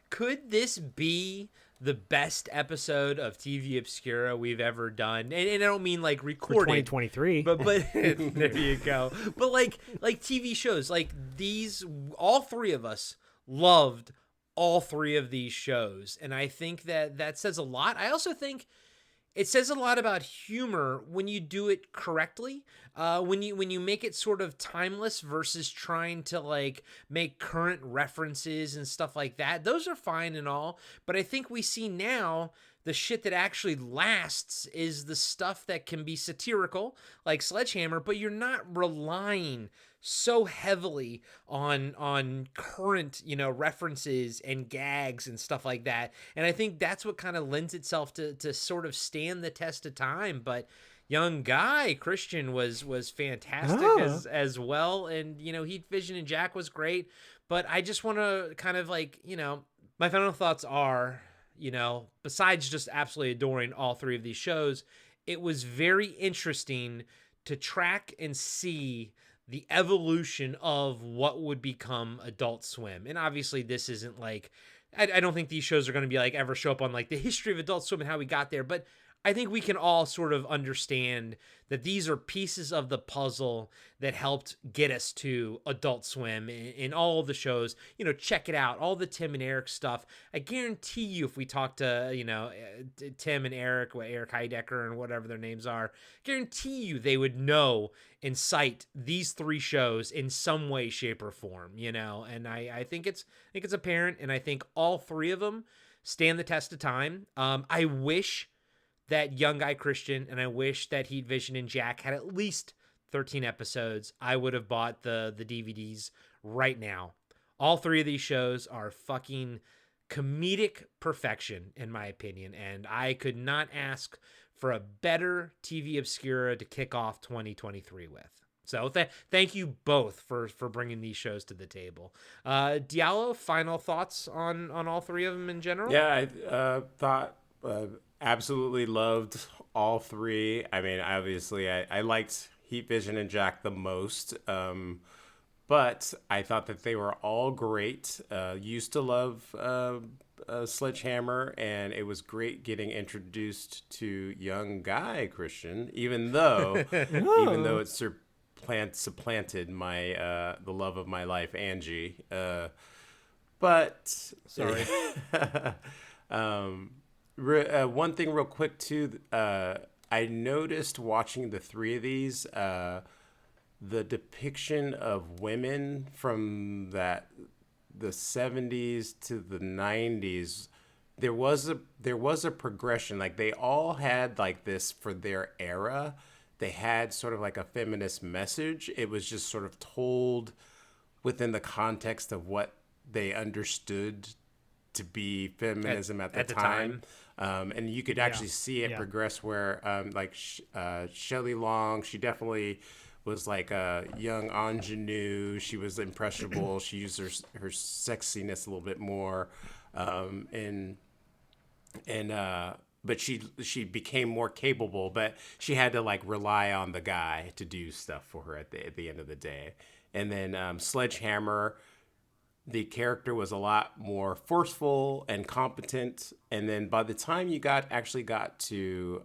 Could this be the best episode of TV Obscura we've ever done? And I don't mean like recorded. For 2023. But there you go. But like TV shows, like these, all 3 of us loved all 3 of these shows. And I think that says a lot. I also think it says a lot about humor when you do it correctly. When you make it sort of timeless versus trying to like make current references and stuff like that. Those are fine and all, but I think we see now the shit that actually lasts is the stuff that can be satirical, like Sledge Hammer, but you're not relying so heavily on current, references and gags and stuff like that. And I think that's what kind of lends itself to sort of stand the test of time. But young guy Christian was fantastic as well. And, Heat Vision and Jack was great. But I just want to kind of my final thoughts are, besides just absolutely adoring all three of these shows, it was very interesting to track and see the evolution of what would become Adult Swim. And obviously this isn't I don't think these shows are going to be ever show up on the history of Adult Swim and how we got there, but I think we can all sort of understand that these are pieces of the puzzle that helped get us to Adult Swim in all of the shows. Check it out, all the Tim and Eric stuff. I guarantee you, if we talk to, Tim and Eric, Eric Heidecker and whatever their names are, guarantee you they would know and cite these three shows in some way, shape, or form, and I think it's apparent, and I think all three of them stand the test of time. I wish that Young Guy Christian, and I wish that Heat Vision and Jack had at least 13 episodes. I would have bought the DVDs right now. All three of these shows are fucking comedic perfection, in my opinion, and I could not ask for a better TV Obscura to kick off 2023 with. So thank you both for bringing these shows to the table. Diallo, final thoughts on all three of them in general? Yeah, I thought... absolutely loved all three. I mean, obviously, I liked Heat Vision and Jack the most, but I thought that they were all great. Used to love Sledge Hammer, and it was great getting introduced to Young Guy Christian, even though it supplanted my the love of my life, Angie. But sorry. One thing real quick too, I noticed watching the three of these, the depiction of women from the 70s to the 90s, there was a progression. They all had this for their era. They had sort of a feminist message. It was just sort of told within the context of what they understood to be feminism at the time. And you could actually see it progress where Shelley Long, she definitely was a young ingenue. She was impressionable. She used her sexiness a little bit more. But she became more capable, but she had to rely on the guy to do stuff for her at the end of the day. And then Sledge Hammer, the character was a lot more forceful and competent. And then by the time you got to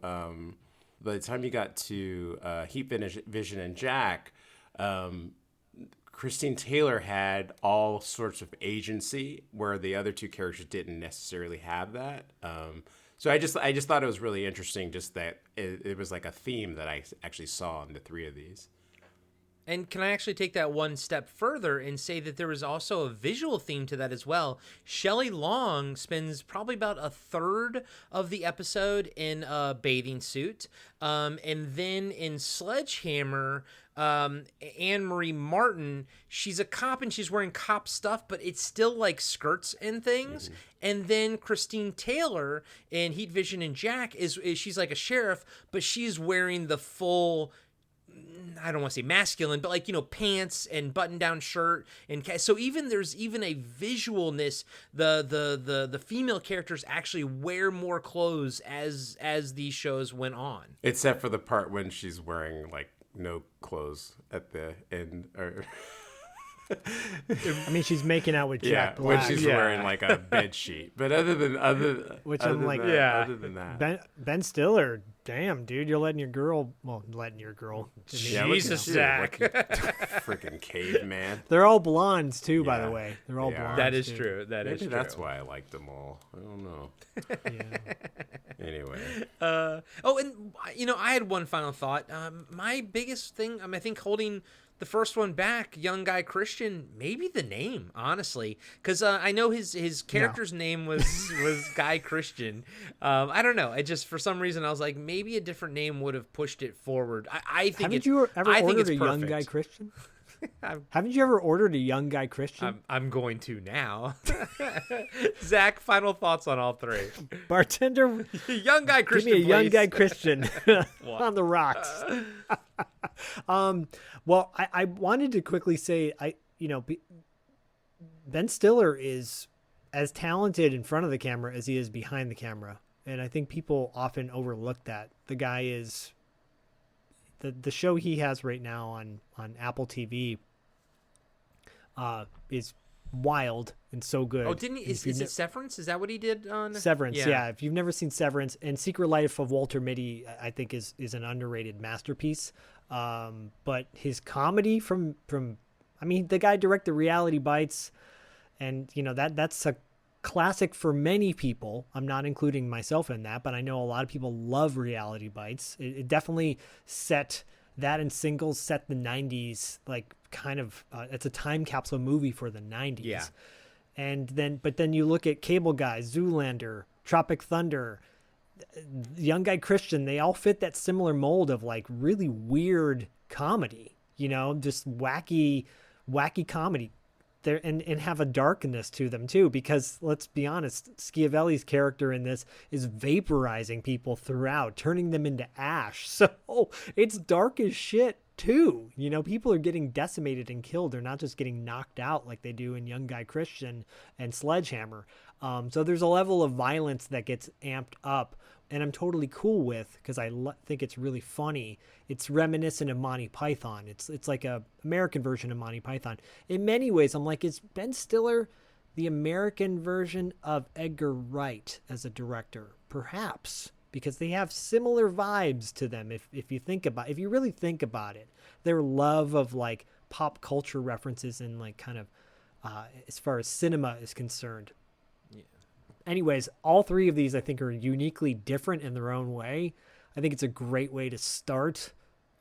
Heat Vision and Jack, Christine Taylor had all sorts of agency where the other two characters didn't necessarily have that. So I just thought it was really interesting, just that it was a theme that I actually saw in the three of these. And can I actually take that one step further and say that there was also a visual theme to that as well? Shelley Long spends probably about a third of the episode in a bathing suit. And then in Sledge Hammer, Anne-Marie Martin, she's a cop and she's wearing cop stuff, but it's still skirts and things. Mm-hmm. And then Christine Taylor in Heat Vision and Jack she's like a sheriff, but she's wearing the full, I don't want to say masculine, but pants and button-down shirt, and so there's even a visualness. The female characters actually wear more clothes as these shows went on, except for the part when she's wearing no clothes at the end. I mean, she's making out with Jack Black. When she's wearing a bed sheet. But other than that, Ben Stiller, damn dude, you're letting your girl. Jesus, Zach, freaking caveman. They're all blondes too, by the way. They're all blondes. That is too. true. Maybe that's why I liked them all. I don't know. Anyway. And I had one final thought. My biggest thing, I think holding the first one back, Young Guy Christian, maybe the name, honestly, because I know his character's name was Guy Christian. I don't know. I just, for some reason, I was like, maybe a different name would have pushed it forward. I think Haven't you ever ordered a Young Guy Christian? Haven't you ever ordered a Young Guy Christian? I'm going to now. Zach, final thoughts on all three. Bartender, Young Guy Christian, give me a Young please. Guy Christian on the rocks. Well, I wanted to quickly say, Ben Stiller is as talented in front of the camera as he is behind the camera, and I think people often overlook that. The guy is. The show he has right now on Apple TV is wild and so good. Oh, didn't he? Is it Severance? Is that what he did on Severance? Yeah. If you've never seen Severance, and Secret Life of Walter Mitty, I think is an underrated masterpiece. But his comedy the guy directed Reality Bites, and that's a classic for many people. I'm not including myself in that, but I know a lot of people love Reality Bites. It definitely set that, and Singles set the 90s, like kind of it's a time capsule movie for the 90s. Yeah. But then you look at Cable Guy, Zoolander, Tropic Thunder, Young Guy Christian, they all fit that similar mold of like really weird comedy, just wacky comedy. There and have a darkness to them too, because let's be honest, Schiavelli's character in this is vaporizing people throughout, turning them into ash. So it's dark as shit too. People are getting decimated and killed. They're not just getting knocked out like they do in Young Guy Christian and Sledge Hammer. So there's a level of violence that gets amped up, and I'm totally cool with, because I think it's really funny. It's reminiscent of Monty Python. It's like a American version of Monty Python. In many ways, I'm like, is Ben Stiller the American version of Edgar Wright as a director? Perhaps, because they have similar vibes to them. If you really think about it, their love of like pop culture references and like kind of as far as cinema is concerned. Anyways, all three of these I think are uniquely different in their own way. I think it's a great way to start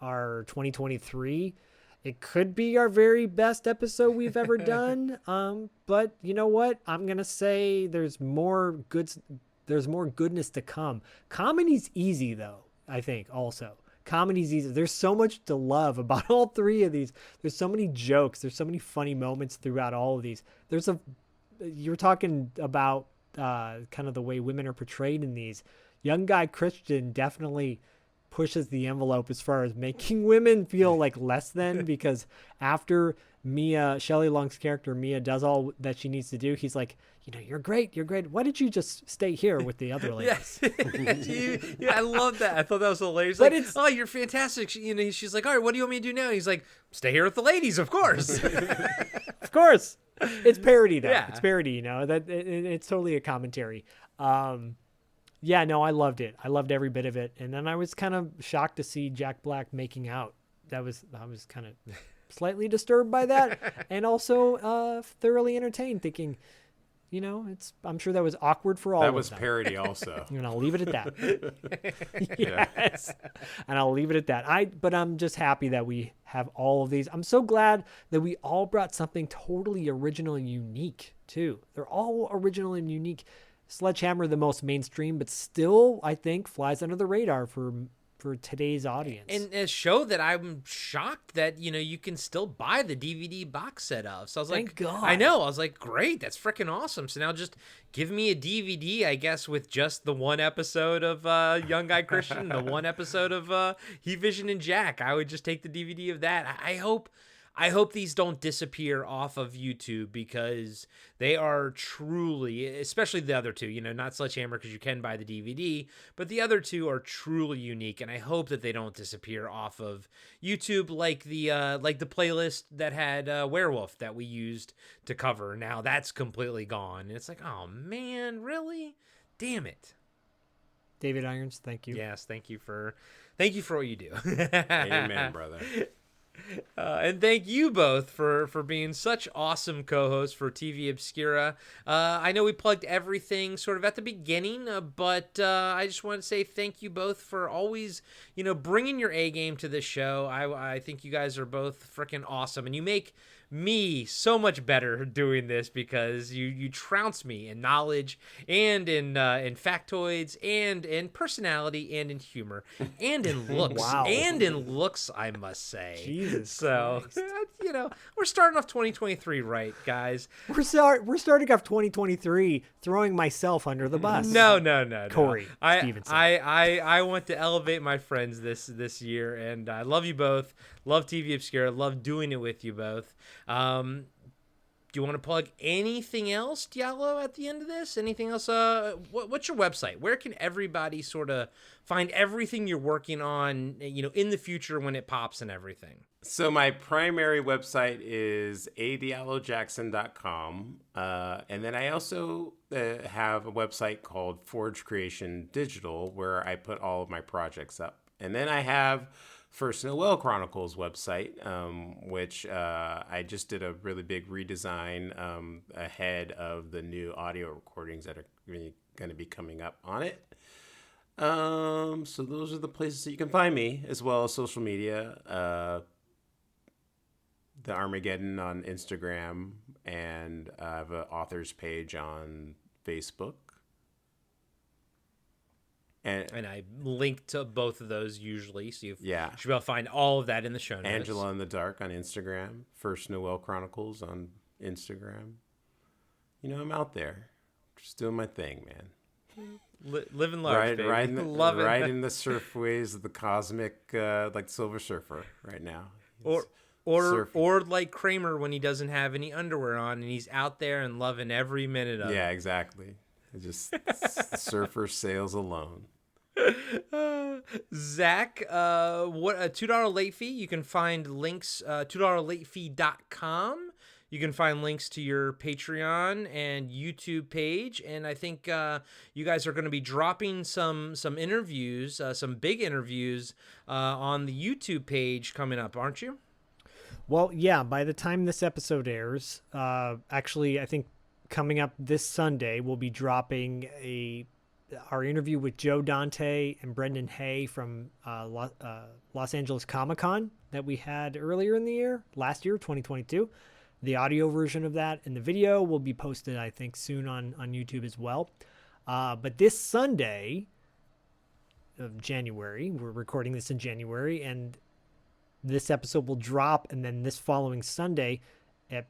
our 2023. It could be our very best episode we've ever done. But you know what? I'm going to say there's more goodness to come. Comedy's easy though, I think also. Comedy's easy. There's so much to love about all three of these. There's so many jokes. There's so many funny moments throughout all of these. You were talking about kind of the way women are portrayed in these. Young Guy Christian definitely pushes the envelope as far as making women feel like less than, because after Shelley Long's character Mia does all that she needs to do, he's like, you're great. Why did you just stay here with the other ladies? Yeah, I love that. I thought that was hilarious. But like, oh, you're fantastic. She's like, all right, what do you want me to do now? He's like, stay here with the ladies, of course. Of course. It's parody though. Yeah. It's parody, that it's totally a commentary. Yeah, no, I loved it. I loved every bit of it. And then I was kind of shocked to see Jack Black making out. I was kind of slightly disturbed by that, and also thoroughly entertained, thinking, I'm sure that was awkward for all of them. That was parody also. And I'll leave it at that. Yes. And I'll leave it at that. But I'm just happy that we have all of these. I'm so glad that we all brought something totally original and unique too. They're all original and unique. Sledge Hammer, the most mainstream, but still, I think, flies under the radar for today's audience. And a show that I'm shocked that, you can still buy the DVD box set of. So I was Thank God. I know. I was like, great. That's freaking awesome. So now just give me a DVD, I guess, with just the one episode of Young Guy Christian, the one episode of He, Vision, and Jack. I would just take the DVD of that. I hope these don't disappear off of YouTube, because they are truly, especially the other two, not Sledgehammer because you can buy the DVD, but the other two are truly unique, and I hope that they don't disappear off of YouTube like the playlist that had Werewolf that we used to cover. Now that's completely gone, and it's like, oh man, really? Damn it. David Irons, thank you. Yes, thank you for what you do. Amen, brother. And thank you both for being such awesome co-hosts for TV Obscura. I know we plugged everything sort of at the beginning, but I just want to say thank you both for always, bringing your A game to this show. I think you guys are both freaking awesome, and you make me so much better doing this because you trounce me in knowledge and in factoids and in personality and in humor and in looks. Wow. And in looks, I must say. Jesus So Christ. We're starting off 2023 right, guys. We're starting off 2023 throwing myself under the bus. No. Corey Stevenson. I want to elevate my friends this year, and I love you both. Love TV Obscura. Love doing it with you both. Do you want to plug anything else, Diallo, at the end of this? Anything else? What's your website? Where can everybody sort of find everything you're working on, in the future when it pops and everything? So my primary website is adiallojackson.com. And then I also have a website called Forge Creation Digital, where I put all of my projects up. And then I have First Noel Chronicles website, which I just did a really big redesign ahead of the new audio recordings that are going to be coming up on it. So those are the places that you can find me, as well as social media. The Armageddon on Instagram, and I have an author's page on Facebook. And I link to both of those usually, so you should be able to find all of that in the show notes. Angela in the Dark on Instagram, First Noel Chronicles on Instagram. I'm out there, just doing my thing, man. Living large, baby. Riding Loving the surf waves of the cosmic, like Silver Surfer right now. Or like Kramer when he doesn't have any underwear on and he's out there and loving every minute of it. Yeah, exactly. Just surfer sails alone. Zach, what a $2 late fee? You can find links, $2latefee.com. You can find links to your Patreon and YouTube page, and I think you guys are going to be dropping some interviews, some big interviews on the YouTube page coming up, aren't you? Well, yeah, by the time this episode airs, actually, I think coming up this Sunday, we'll be dropping our interview with Joe Dante and Brendan Hay from Los Angeles Comic-Con that we had earlier in the year, last year, 2022. The audio version of that and the video will be posted, I think, soon on YouTube as well. But this Sunday of January, we're recording this in January, and this episode will drop, and then this following Sunday,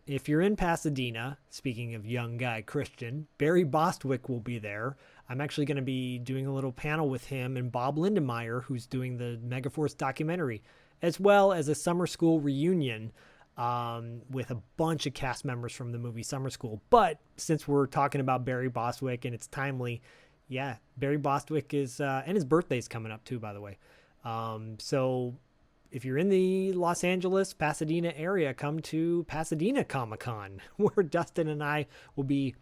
if you're in Pasadena, speaking of young guy Christian, Barry Bostwick will be there. I'm actually going to be doing a little panel with him and Bob Lindenmeyer, who's doing the Megaforce documentary, as well as a summer school reunion with a bunch of cast members from the movie Summer School. But since we're talking about Barry Bostwick and it's timely, yeah, Barry Bostwick is, and his birthday's coming up too, by the way. So if you're in the Los Angeles, Pasadena area, come to Pasadena Comic-Con, where Dustin and I will be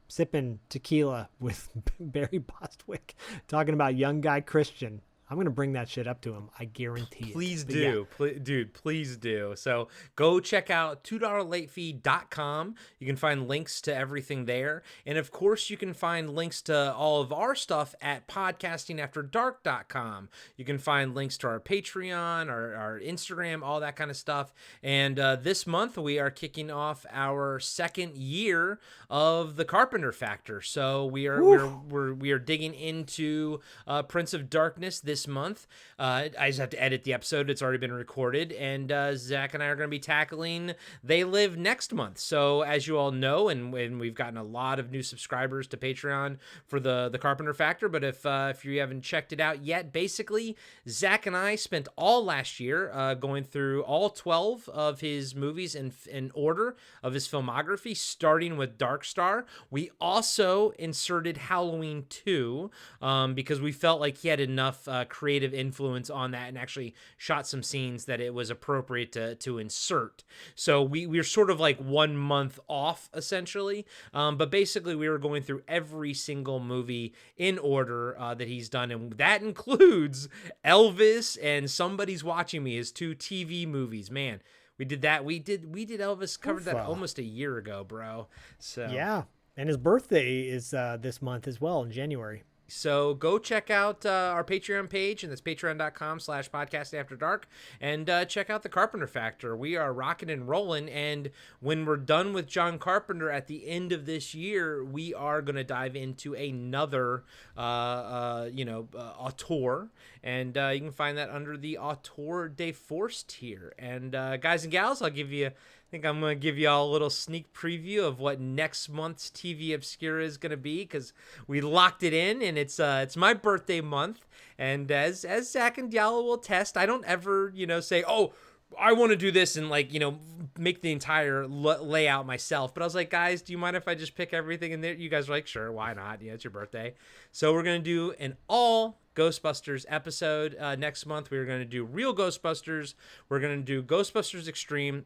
sipping tequila with Barry Bostwick, talking about young guy Christian. I'm going to bring that shit up to him. I guarantee it. Please do. Yeah. Please do. So go check out $2latefee.com. You can find links to everything there. And of course, you can find links to all of our stuff at podcastingafterdark.com. You can find links to our Patreon, our Instagram, all that kind of stuff. And this month, we are kicking off our second year of the Carpenter Factor. So we are digging into Prince of Darkness this month. I just have to edit the episode. It's already been recorded, and Zach and I are going to be tackling They Live next month. So as you all know, and we've gotten a lot of new subscribers to Patreon for the Carpenter Factor, but if you haven't checked it out yet, basically Zach and I spent all last year going through all 12 of his movies in order of his filmography, starting with Dark Star. We also inserted Halloween 2 because we felt like he had enough creative influence on that and actually shot some scenes that it was appropriate to insert. So we're sort of like 1 month off essentially. But basically we were going through every single movie in order that he's done. And that includes Elvis and Somebody's Watching Me, his 2 TV movies. Man, we did that. We did Elvis, covered that almost a year ago, bro. So yeah. And his birthday is this month as well, in January. So go check out our Patreon page, and that's patreon.com/podcastafterdark, and check out the Carpenter Factor. We are rocking and rolling, and when we're done with John Carpenter at the end of this year, we are going to dive into another, auteur, and you can find that under the Auteur de Force tier. And guys and gals, I think I'm going to give you all a little sneak preview of what next month's TV Obscura is going to be, because we locked it in, and it's my birthday month. And as Zach and Diallo will test, I don't ever, say, oh, I want to do this and make the entire layout myself. But I was like, guys, do you mind if I just pick everything in there? You guys were like, sure, why not? Yeah, it's your birthday. So we're going to do an all Ghostbusters episode next month. We're going to do real Ghostbusters. We're going to do Ghostbusters Extreme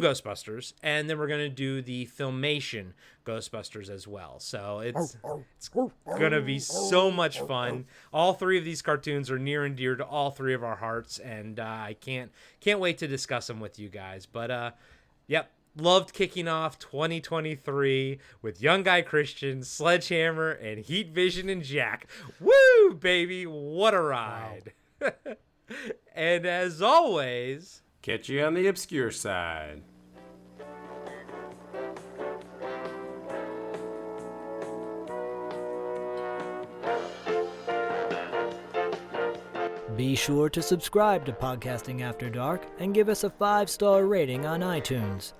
Ghostbusters, and then we're going to do the Filmation Ghostbusters as well. So it's going to be so much fun. All 3 of these cartoons are near and dear to all 3 of our hearts, and I can't wait to discuss them with you guys. But yep, loved kicking off 2023 with Young Guy Christian, Sledge Hammer, and Heat Vision and Jack. Woo, baby, what a ride. Wow. And as always, catch you on the obscure side. Be sure to subscribe to Podcasting After Dark and give us a 5-star rating on iTunes.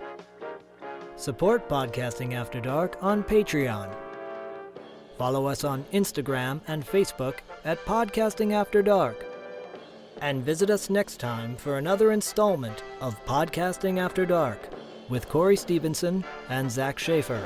Support Podcasting After Dark on Patreon. Follow us on Instagram and Facebook at Podcasting After Dark. And visit us next time for another installment of Podcasting After Dark with Corey Stevenson and Zach Schaefer.